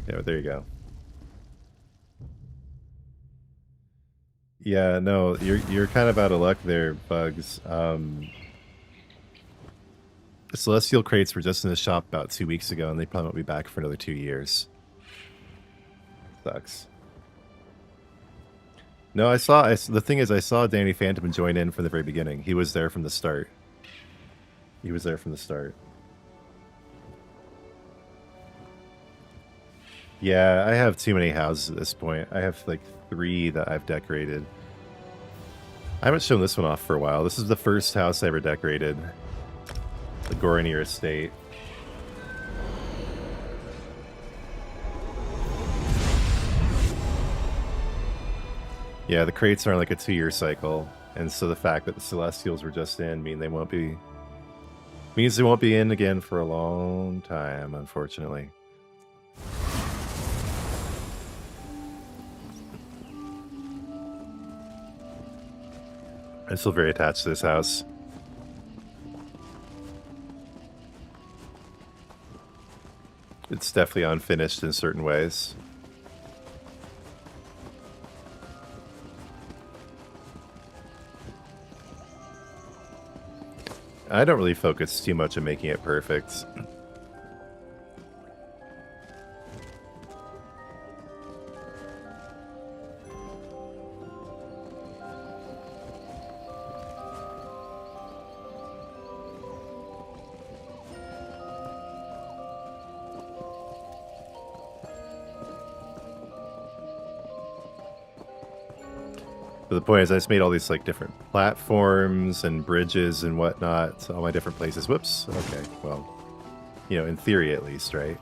Yeah, there you go. Yeah, no, you're kind of out of luck there, Bugs. Celestial crates were just in the shop about 2 weeks ago, and they probably won't be back for another 2 years. Sucks. No, the thing is, I saw Danny Phantom join in from the very beginning. He was there from the start. He was there from the start. Yeah, I have too many houses at this point. I have like 3 that I've decorated. I haven't shown this one off for a while. This is the first house I ever decorated. The Goronir Estate. Yeah, the crates are like a 2-year cycle, and so the fact that the Celestials were just in means they won't be in again for a long time, unfortunately. I'm still very attached to this house. It's definitely unfinished in certain ways. I don't really focus too much on making it perfect. But the point is, I just made all these like different platforms and bridges and whatnot to all my different places. Whoops. Okay, well, you know, in theory at least, right?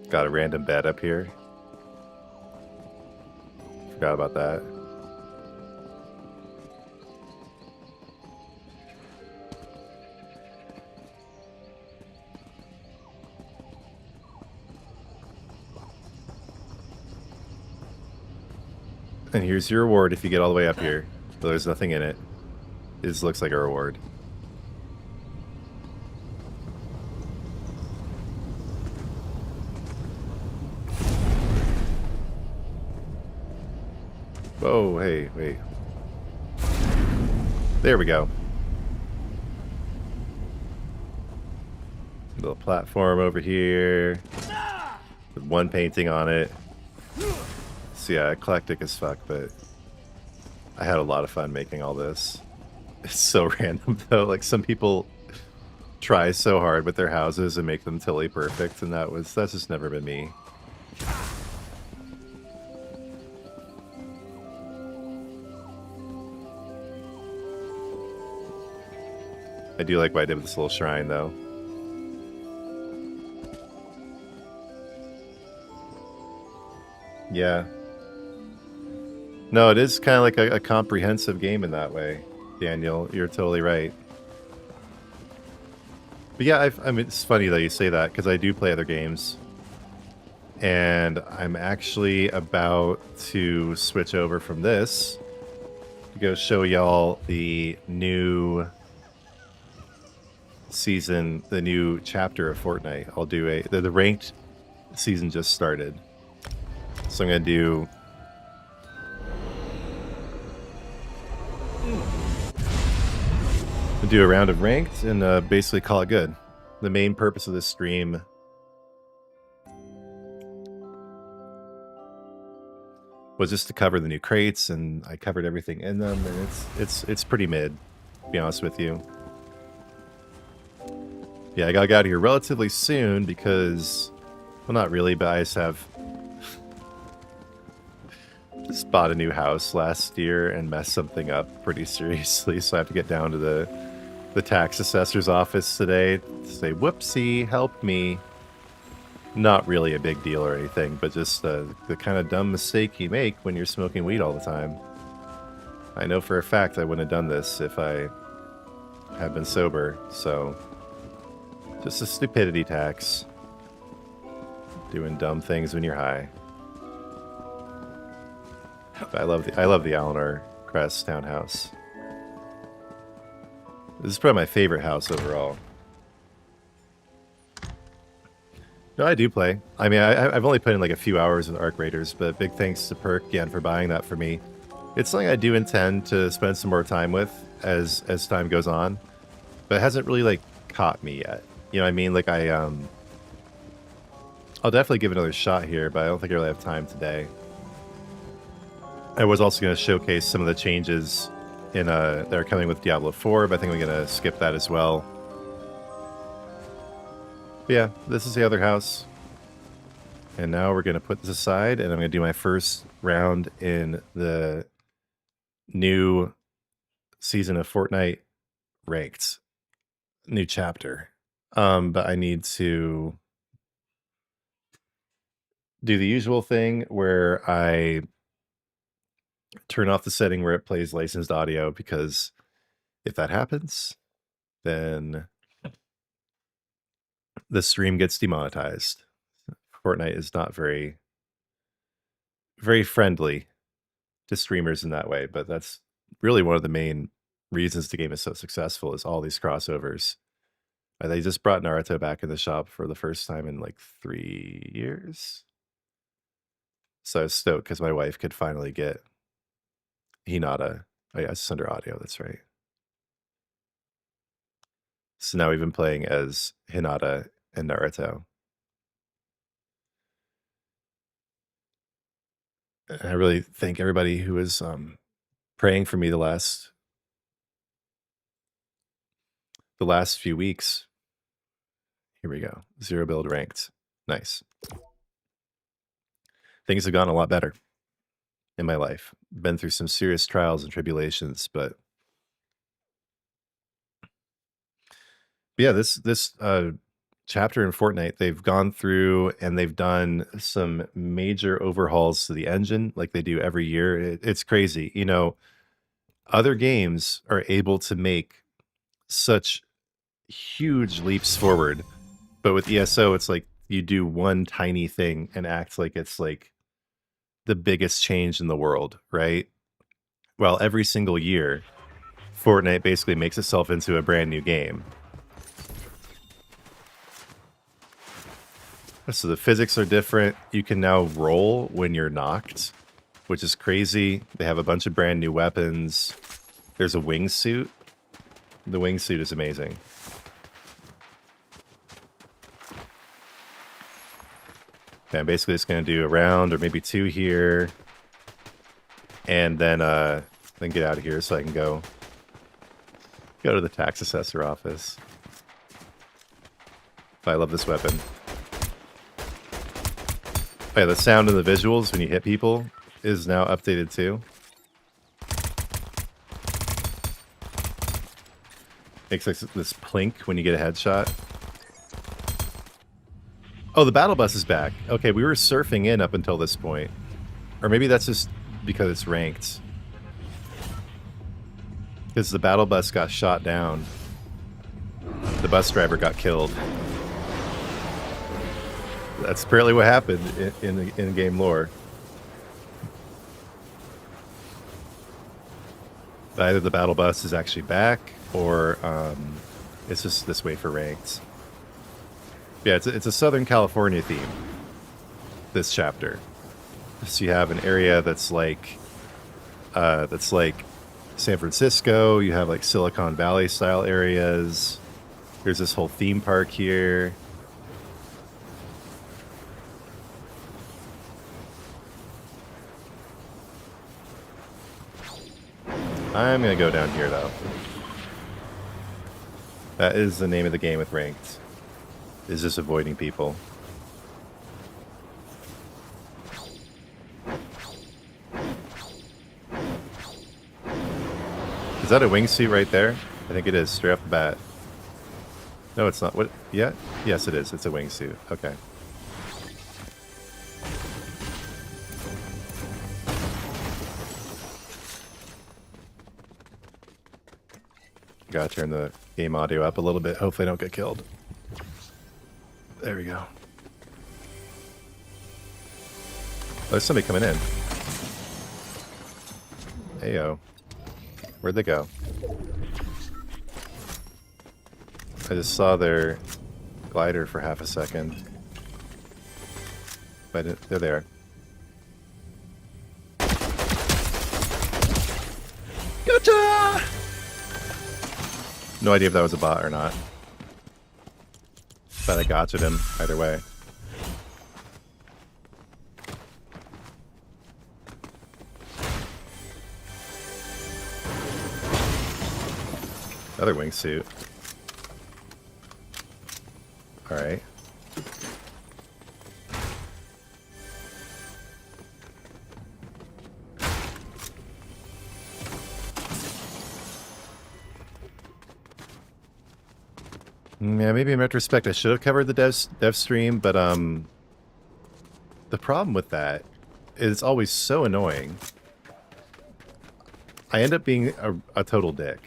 Got a random bed up here. Forgot about that. And here's your reward if you get all the way up here. Though there's nothing in it. This looks like a reward. Oh, hey, wait. There we go. Little platform over here. With one painting on it. So yeah, eclectic as fuck, but I had a lot of fun making all this. It's so random though. Like some people try so hard with their houses and make them totally perfect, and that's just never been me. I do like what I did with this little shrine, though. Yeah. No, it is kind of like a comprehensive game in that way, Daniel. You're totally right. But yeah, I mean, it's funny that you say that, because I do play other games. And I'm actually about to switch over from this to go show y'all the new season, the new chapter of Fortnite. I'll do the ranked season just started, so I'm gonna do a round of ranked and basically call it good. The main purpose of this stream was just to cover the new crates, and I covered everything in them, and it's pretty mid, to be honest with you. Yeah, I gotta get out of here relatively soon because, well, not really, but I just bought a new house last year and messed something up pretty seriously, so I have to get down to the tax assessor's office today to say, whoopsie, help me. Not really a big deal or anything, but just the kind of dumb mistake you make when you're smoking weed all the time. I know for a fact I wouldn't have done this if I had been sober, so just a stupidity tax. Doing dumb things when you're high. But I love the Eleanor Crest townhouse. This is probably my favorite house overall. No, I do play. I mean, I've only put in like a few hours with Arc Raiders, but big thanks to Perk again for buying that for me. It's something I do intend to spend some more time with as time goes on, but it hasn't really like caught me yet. You know what I mean? Like I'll definitely give it another shot here, but I don't think I really have time today. I was also going to showcase some of the changes in that are coming with Diablo IV, but I think I'm going to skip that as well. But yeah, this is the other house. And now we're going to put this aside, and I'm going to do my first round in the new season of Fortnite Ranked. New chapter. But I need to do the usual thing where I turn off the setting where it plays licensed audio, because if that happens, then the stream gets demonetized. Fortnite is not very friendly to streamers in that way, but that's really one of the main reasons the game is so successful, is all these crossovers. They just brought Naruto back in the shop for the first time in like 3 years. So I was stoked because my wife could finally get Hinata. Oh yeah, it's under audio, that's right. So now we've been playing as Hinata and Naruto. I really thank everybody who is praying for me the last few weeks. Here we go. 0 build ranked. Nice. Things have gone a lot better in my life. Been through some serious trials and tribulations, but yeah, this chapter in Fortnite, they've gone through and they've done some major overhauls to the engine like they do every year. It's crazy. You know, other games are able to make such huge leaps forward, but with ESO, it's like you do one tiny thing and act like it's like the biggest change in the world, right? Well, every single year, Fortnite basically makes itself into a brand new game. So the physics are different. You can now roll when you're knocked, which is crazy. They have a bunch of brand new weapons. There's a wingsuit. The wingsuit is amazing. Okay, I'm basically just going to do a round or maybe 2 here. And then get out of here so I can go to the tax assessor office. I love this weapon. Oh yeah, the sound and the visuals when you hit people is now updated too. Makes like this plink when you get a headshot. Oh, the battle bus is back. Okay, we were surfing in up until this point. Or maybe that's just because it's ranked. Because the battle bus got shot down. The bus driver got killed. That's apparently what happened in the in-game lore. Either the battle bus is actually back, or it's just this way for ranked. Yeah, it's a Southern California theme, this chapter. So you have an area that's like San Francisco. You have like Silicon Valley style areas. There's this whole theme park here. I'm going to go down here, though. That is the name of the game with ranked. Is just avoiding people. Is that a wingsuit right there? I think it is, straight off the bat. No, it's not. What? Yeah? Yes, it is. It's a wingsuit. Okay. Gotta turn the game audio up a little bit. Hopefully I don't get killed. There we go. Oh, there's somebody coming in. Heyo. Where'd they go? I just saw their glider for half a second. But they're there. Gotcha! No idea if that was a bot or not. But I gotcha'd him either way. Another wingsuit. Alright. Yeah, maybe in retrospect I should have covered the dev stream, but the problem with that is it's always so annoying. I end up being a total dick.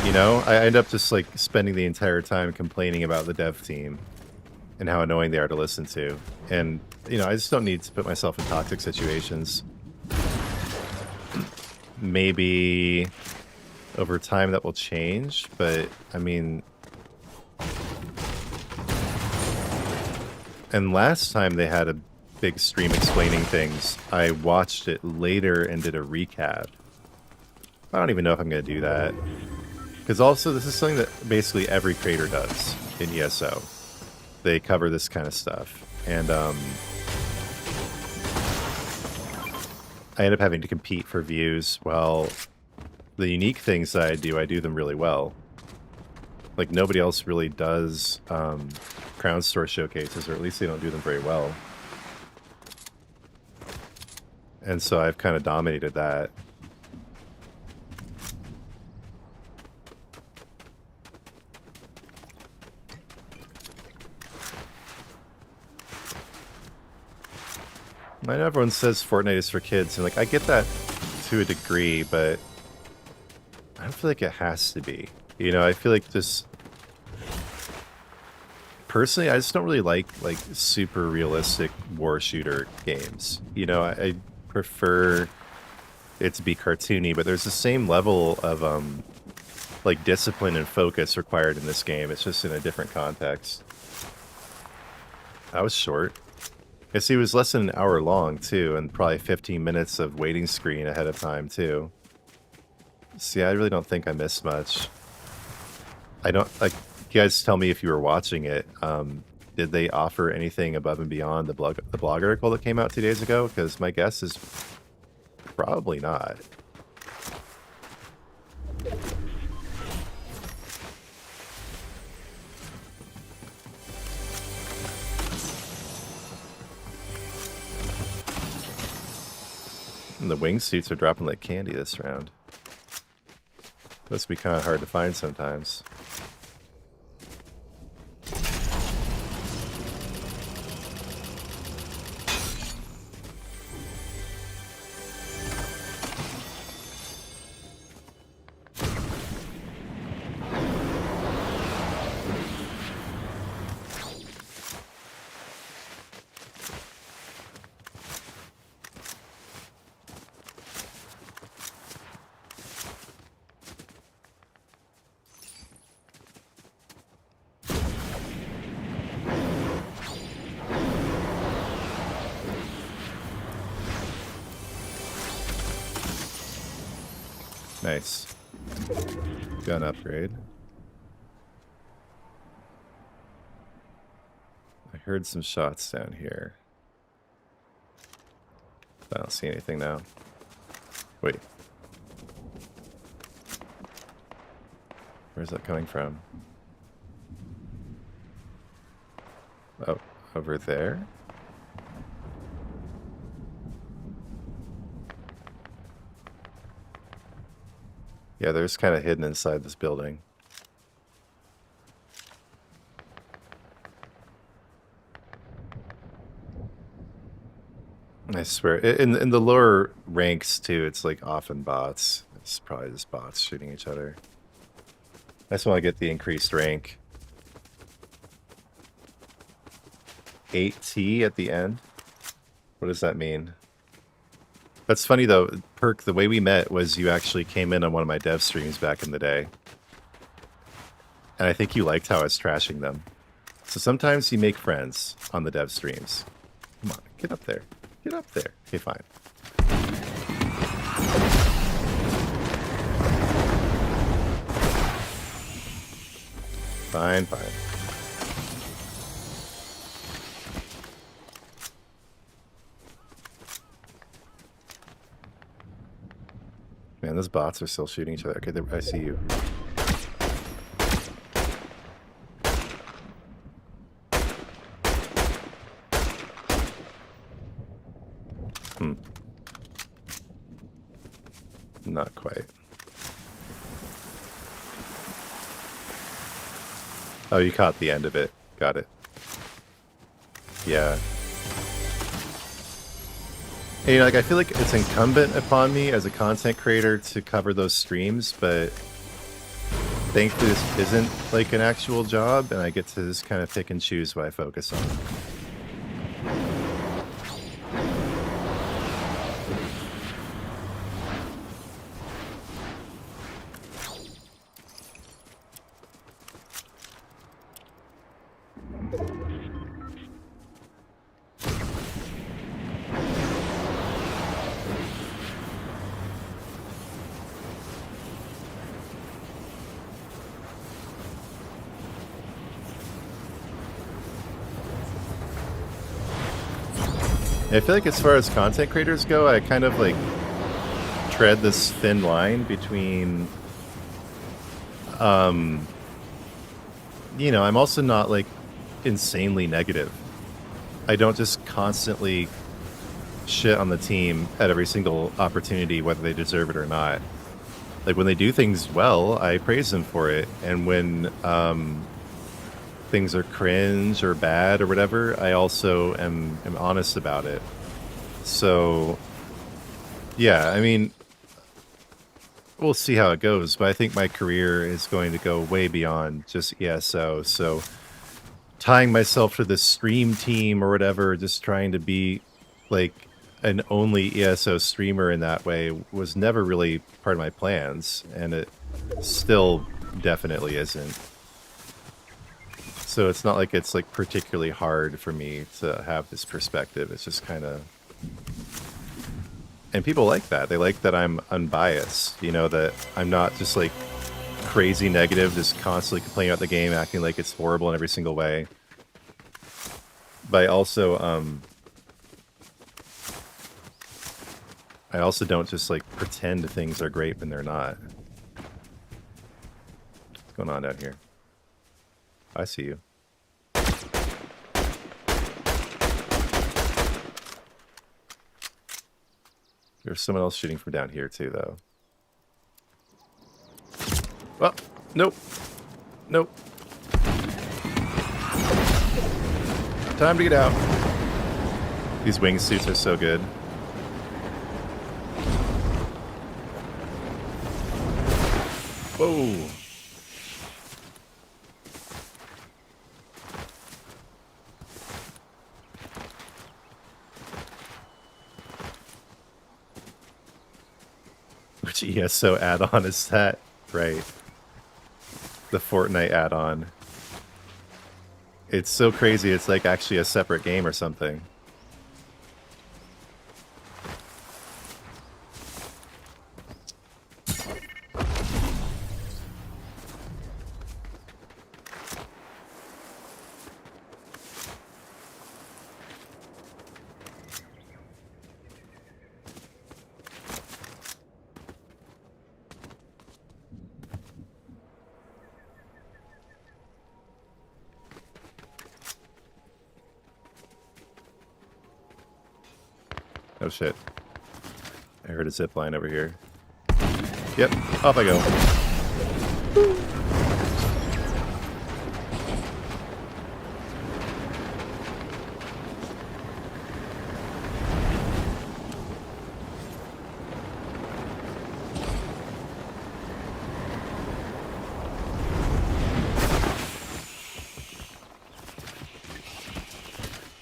You know, I end up just like spending the entire time complaining about the dev team and how annoying they are to listen to. And, you know, I just don't need to put myself in toxic situations. Maybe over time that will change, but I mean... And last time they had a big stream explaining things, I watched it later and did a recap. I don't even know if I'm going to do that. Because also, this is something that basically every creator does in ESO. They cover this kind of stuff. And, I end up having to compete for views. Well, the unique things that I do them really well. Like, nobody else really does Crown Store showcases, or at least they don't do them very well. And so I've kind of dominated that. I know everyone says Fortnite is for kids, and like, I get that to a degree, but I don't feel like it has to be. You know, I feel like this... Personally, I just don't really like super realistic war shooter games. You know, I prefer it to be cartoony, but there's the same level of like discipline and focus required in this game. It's just in a different context. That was short. I see it was less than an hour long too, and probably 15 minutes of waiting screen ahead of time too. See, I really don't think I missed much. I don't like. You guys tell me if you were watching it. Did they offer anything above and beyond the blog article that came out 2 days ago? Because my guess is probably not. And the wingsuits are dropping like candy this round. Must be kind of hard to find sometimes. Nice. Gun upgrade. I heard some shots down here. I don't see anything now. Wait. Where's that coming from? Oh, over there? Yeah, they're just kind of hidden inside this building. I swear, in the lower ranks too, it's like often bots. It's probably just bots shooting each other. I just want to get the increased rank. 8T at the end? What does that mean? That's funny though, Perk, the way we met was you actually came in on one of my dev streams back in the day. And I think you liked how I was trashing them. So sometimes you make friends on the dev streams. Come on, get up there. Get up there. Okay, fine. Fine, fine. Man, those bots are still shooting each other. Okay, I see you. Not quite. Oh, you caught the end of it. Got it. Yeah. Hey, like, I feel like it's incumbent upon me as a content creator to cover those streams, but thankfully this isn't like an actual job, and I get to just kind of pick and choose what I focus on. I feel like as far as content creators go, I kind of like tread this thin line between, you know, I'm also not like insanely negative. I don't just constantly shit on the team at every single opportunity, whether they deserve it or not. Like when they do things well, I praise them for it, and when things are cringe or bad or whatever, I also am honest about it. So yeah, I mean, we'll see how it goes, but I think my career is going to go way beyond just ESO. So tying myself to this stream team or whatever, just trying to be like an only ESO streamer in that way was never really part of my plans, and it still definitely isn't. So it's not like it's like particularly hard for me to have this perspective. It's just kind of, and people like that. They like that I'm unbiased, you know, that I'm not just like crazy negative, just constantly complaining about the game, acting like it's horrible in every single way. But I also don't just like pretend things are great when they're not. What's going on down here? I see you. There's someone else shooting from down here too, though. Well, nope. Nope. Time to get out. These wingsuits are so good. Whoa. Which ESO add-on is that? Right. The Fortnite add-on. It's so crazy, it's like actually a separate game or something. Oh shit. I heard a zip line over here. Yep, off I go.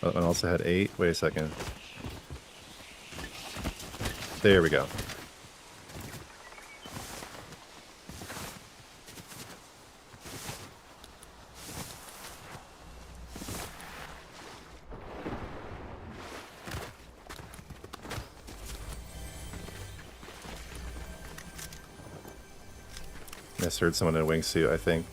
Oh, and also had 8. Wait a second. There we go. I just heard someone in a wingsuit, I think.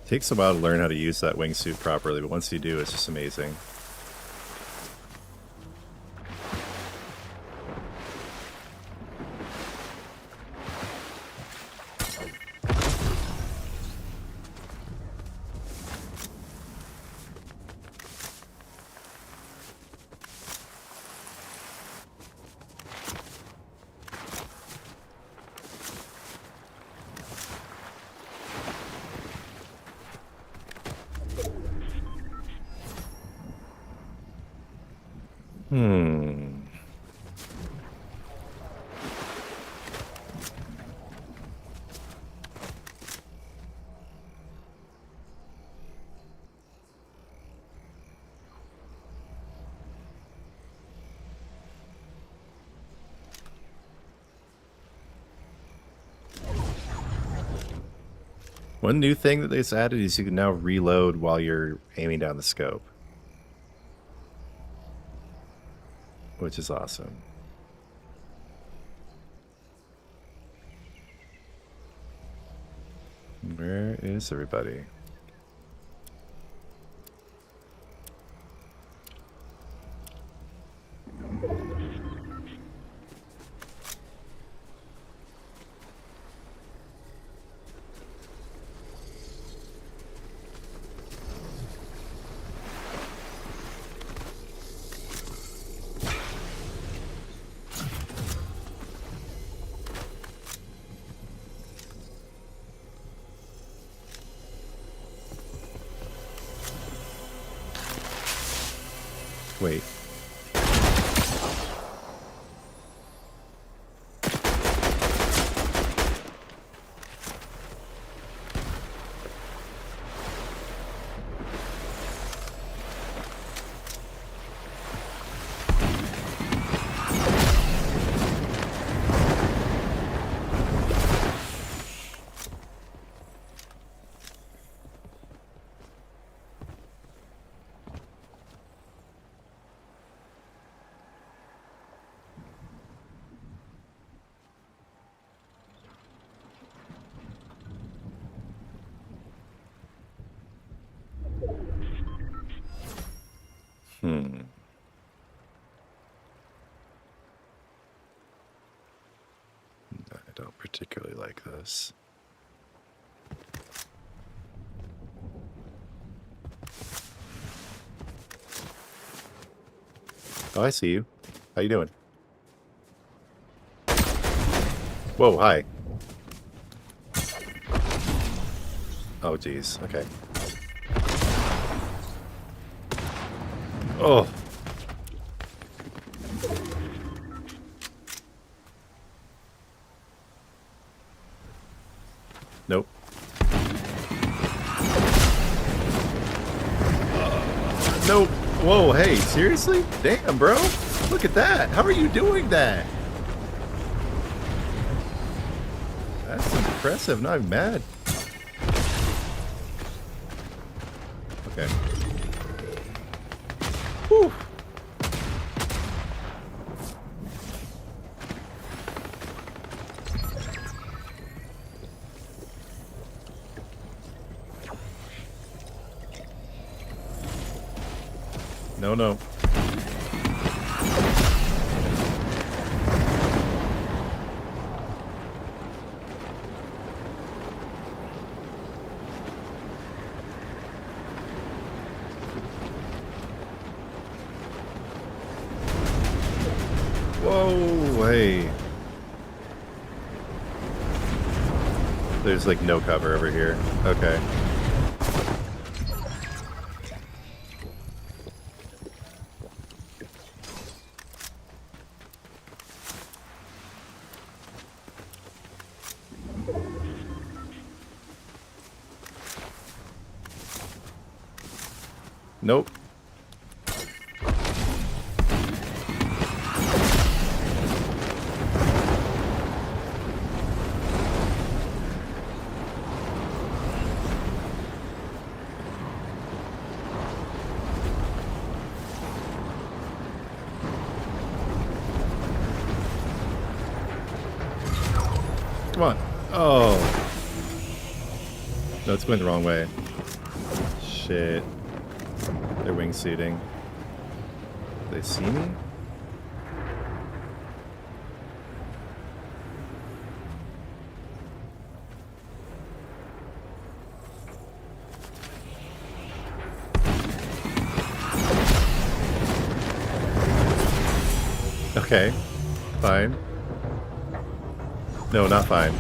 Takes a while to learn how to use that wingsuit properly, but once you do, it's just amazing. One new thing that they just added is you can now reload while you're aiming down the scope, which is awesome. Where is everybody? Wait. I don't particularly like this. Oh, I see you. How you doing? Whoa, hi. Oh, geez. Okay. Oh. Nope. Nope. Whoa, hey, seriously? Damn, bro. Look at that. How are you doing that? That's impressive. Not mad. Okay. Whew. No, no. Whoa, hey. There's like no cover over here. Okay. Nope. Come on. Oh. No, it's going the wrong way. Shit. They're wingsuiting. They see me? Okay. Fine. No, not fine.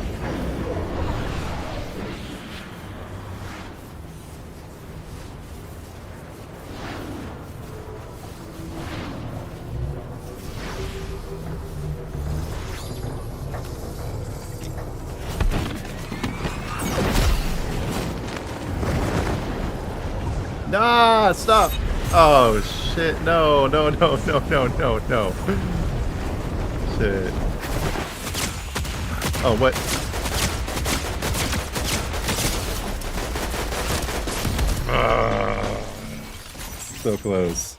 Nah, stop. Oh, shit. No, no, no, no, no, no, no. Shit. Oh, what? So close.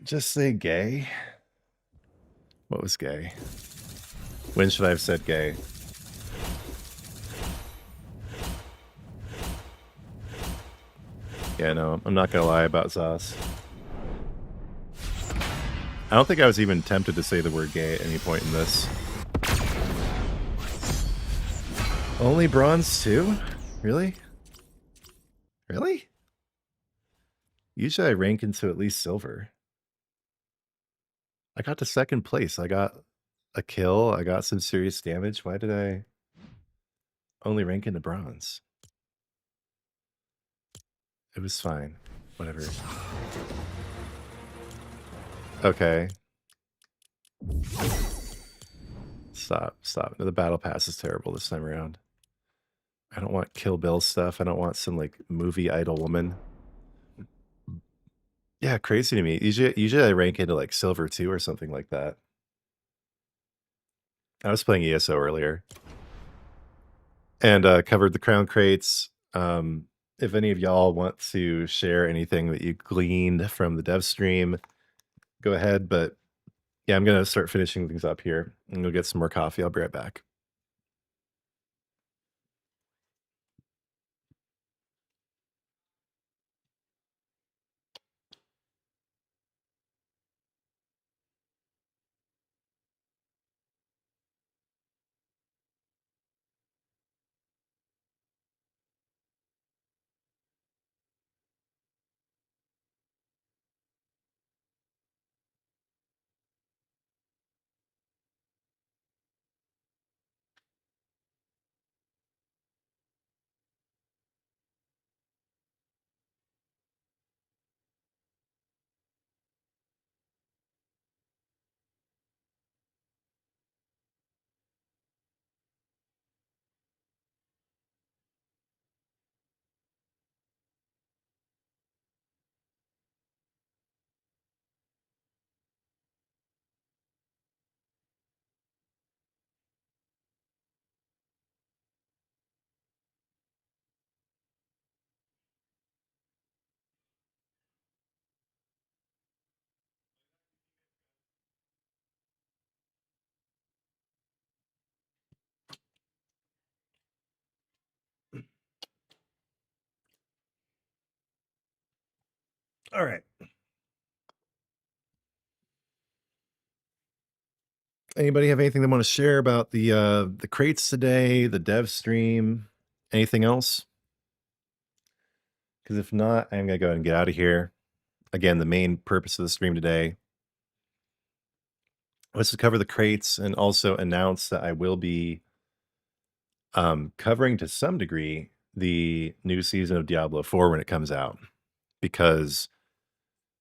Just say gay. What was gay? When should I have said gay? Yeah, no, I'm not gonna lie about Zos. I don't think I was even tempted to say the word gay at any point in this. Only bronze too? Really? Really? Usually I rank into at least silver. I got to second place. I got a kill. I got some serious damage. Why did I only rank into bronze? It was fine. Whatever. Okay. Stop. No, the battle pass is terrible this time around. I don't want Kill Bill stuff. I don't want some, like, movie idol woman. Yeah, crazy to me. Usually I rank into, like, silver 2 or something like that. I was playing ESO earlier. And, covered the crown crates. If any of y'all want to share anything that you gleaned from the dev stream, go ahead, but yeah, I'm gonna start finishing things up here. I'm gonna get some more coffee. I'll be right back. All right. Anybody have anything they want to share about the crates today, the dev stream, anything else? Because if not, I'm gonna go ahead and get out of here. Again, the main purpose of the stream today was to cover the crates and also announce that I will be covering to some degree the new season of Diablo IV when it comes out, because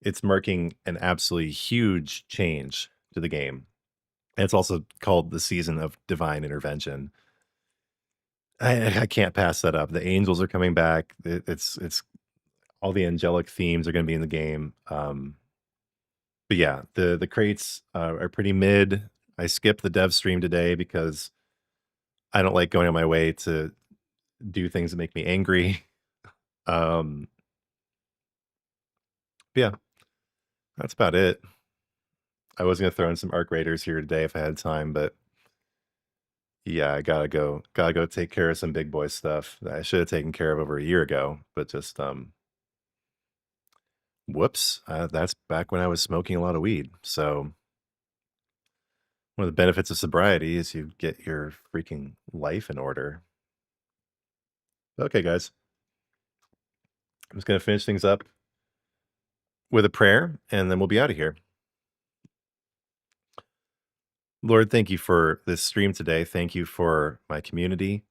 it's marking an absolutely huge change to the game. And it's also called the season of divine intervention. I can't pass that up. The angels are coming back. It's all the angelic themes are going to be in the game. But yeah, the crates are pretty mid. I skipped the dev stream today because I don't like going on my way to do things that make me angry. But yeah, that's about it. I was gonna throw in some Arc Raiders here today if I had time, but yeah, I gotta go take care of some big boy stuff that I should have taken care of over a year ago. But just whoops, that's back when I was smoking a lot of weed. So one of the benefits of sobriety is you get your freaking life in order. Okay, guys, I'm just gonna finish things up with a prayer, and then we'll be out of here. Lord, thank you for this stream today. Thank you for my community.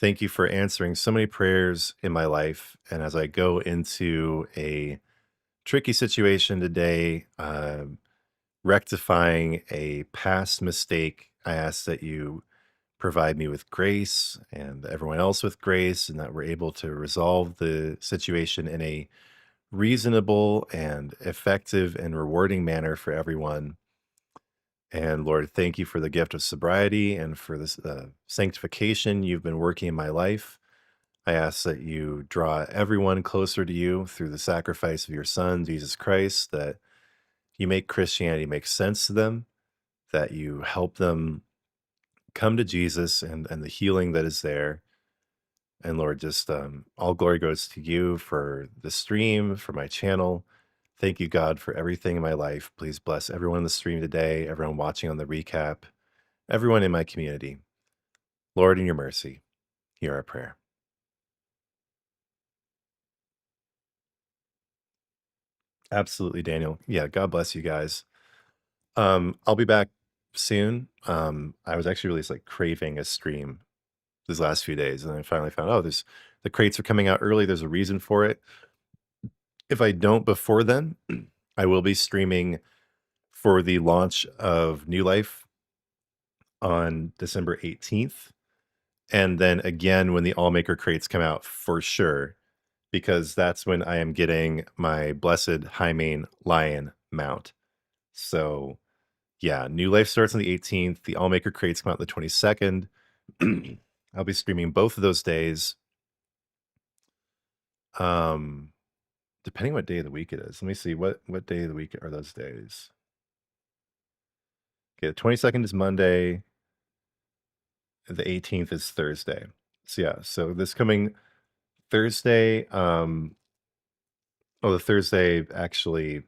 Thank you for answering so many prayers in my life. And as I go into a tricky situation today, rectifying a past mistake, I ask that you provide me with grace and everyone else with grace, and that we're able to resolve the situation in a reasonable and effective and rewarding manner for everyone. And Lord, thank you for the gift of sobriety and for this sanctification you've been working in my life. I ask that you draw everyone closer to you through the sacrifice of your Son, Jesus Christ, that you make Christianity make sense to them, that you help them come to Jesus and the healing that is there. And Lord, just all glory goes to you for the stream, for my channel. Thank you, God, for everything in my life. Please bless everyone in the stream today, everyone watching on the recap, everyone in my community. Lord, in your mercy, hear our prayer. Absolutely, Daniel. Yeah, God bless you guys. I'll be back soon. I was actually really like craving a stream these last few days, and I finally found, oh, there's the crates are coming out early. There's a reason for it. If I don't before then, I will be streaming for the launch of New Life on December 18th. And then again when the All Maker crates come out for sure, because that's when I am getting my blessed Highmane Lion mount. So yeah, New Life starts on the 18th. The All Maker crates come out the 22nd. I'll be streaming both of those days. Depending what day of the week it is. Let me see what day of the week are those days. Okay, the 22nd is Monday. The 18th is Thursday. So yeah, so this coming Thursday, the Thursday actually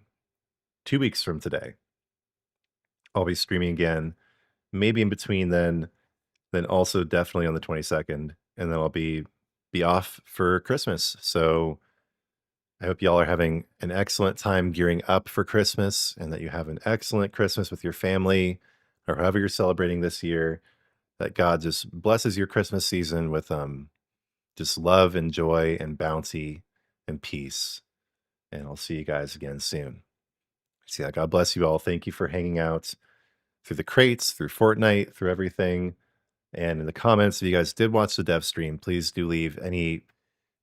2 weeks from today, I'll be streaming again. Maybe in between then also definitely on the 22nd, and then I'll be off for Christmas. So I hope y'all are having an excellent time gearing up for Christmas, and that you have an excellent Christmas with your family, or however you're celebrating this year. That God just blesses your Christmas season with just love and joy and bounty and peace. And I'll see you guys again soon. So yeah, God bless you all. Thank you for hanging out through the crates, through Fortnite, through everything. And in the comments, if you guys did watch the dev stream, please do leave any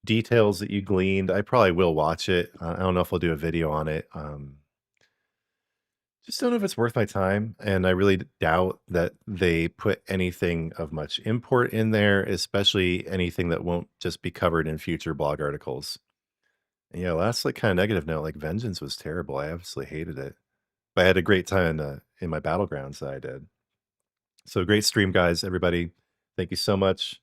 details that you gleaned. I probably will watch it. I don't know if I'll do a video on it. Just don't know if it's worth my time. And I really doubt that they put anything of much import in there, especially anything that won't just be covered in future blog articles. And yeah, last like kind of negative note, like Vengeance was terrible. I absolutely hated it. But I had a great time in my Battlegrounds that I did. So great stream, guys, everybody. Thank you so much.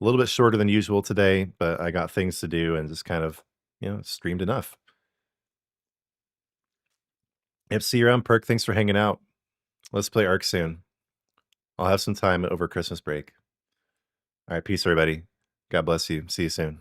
A little bit shorter than usual today, but I got things to do and just kind of, streamed enough. Yep, see you around, Perk. Thanks for hanging out. Let's play Ark soon. I'll have some time over Christmas break. All right, peace, everybody. God bless you. See you soon.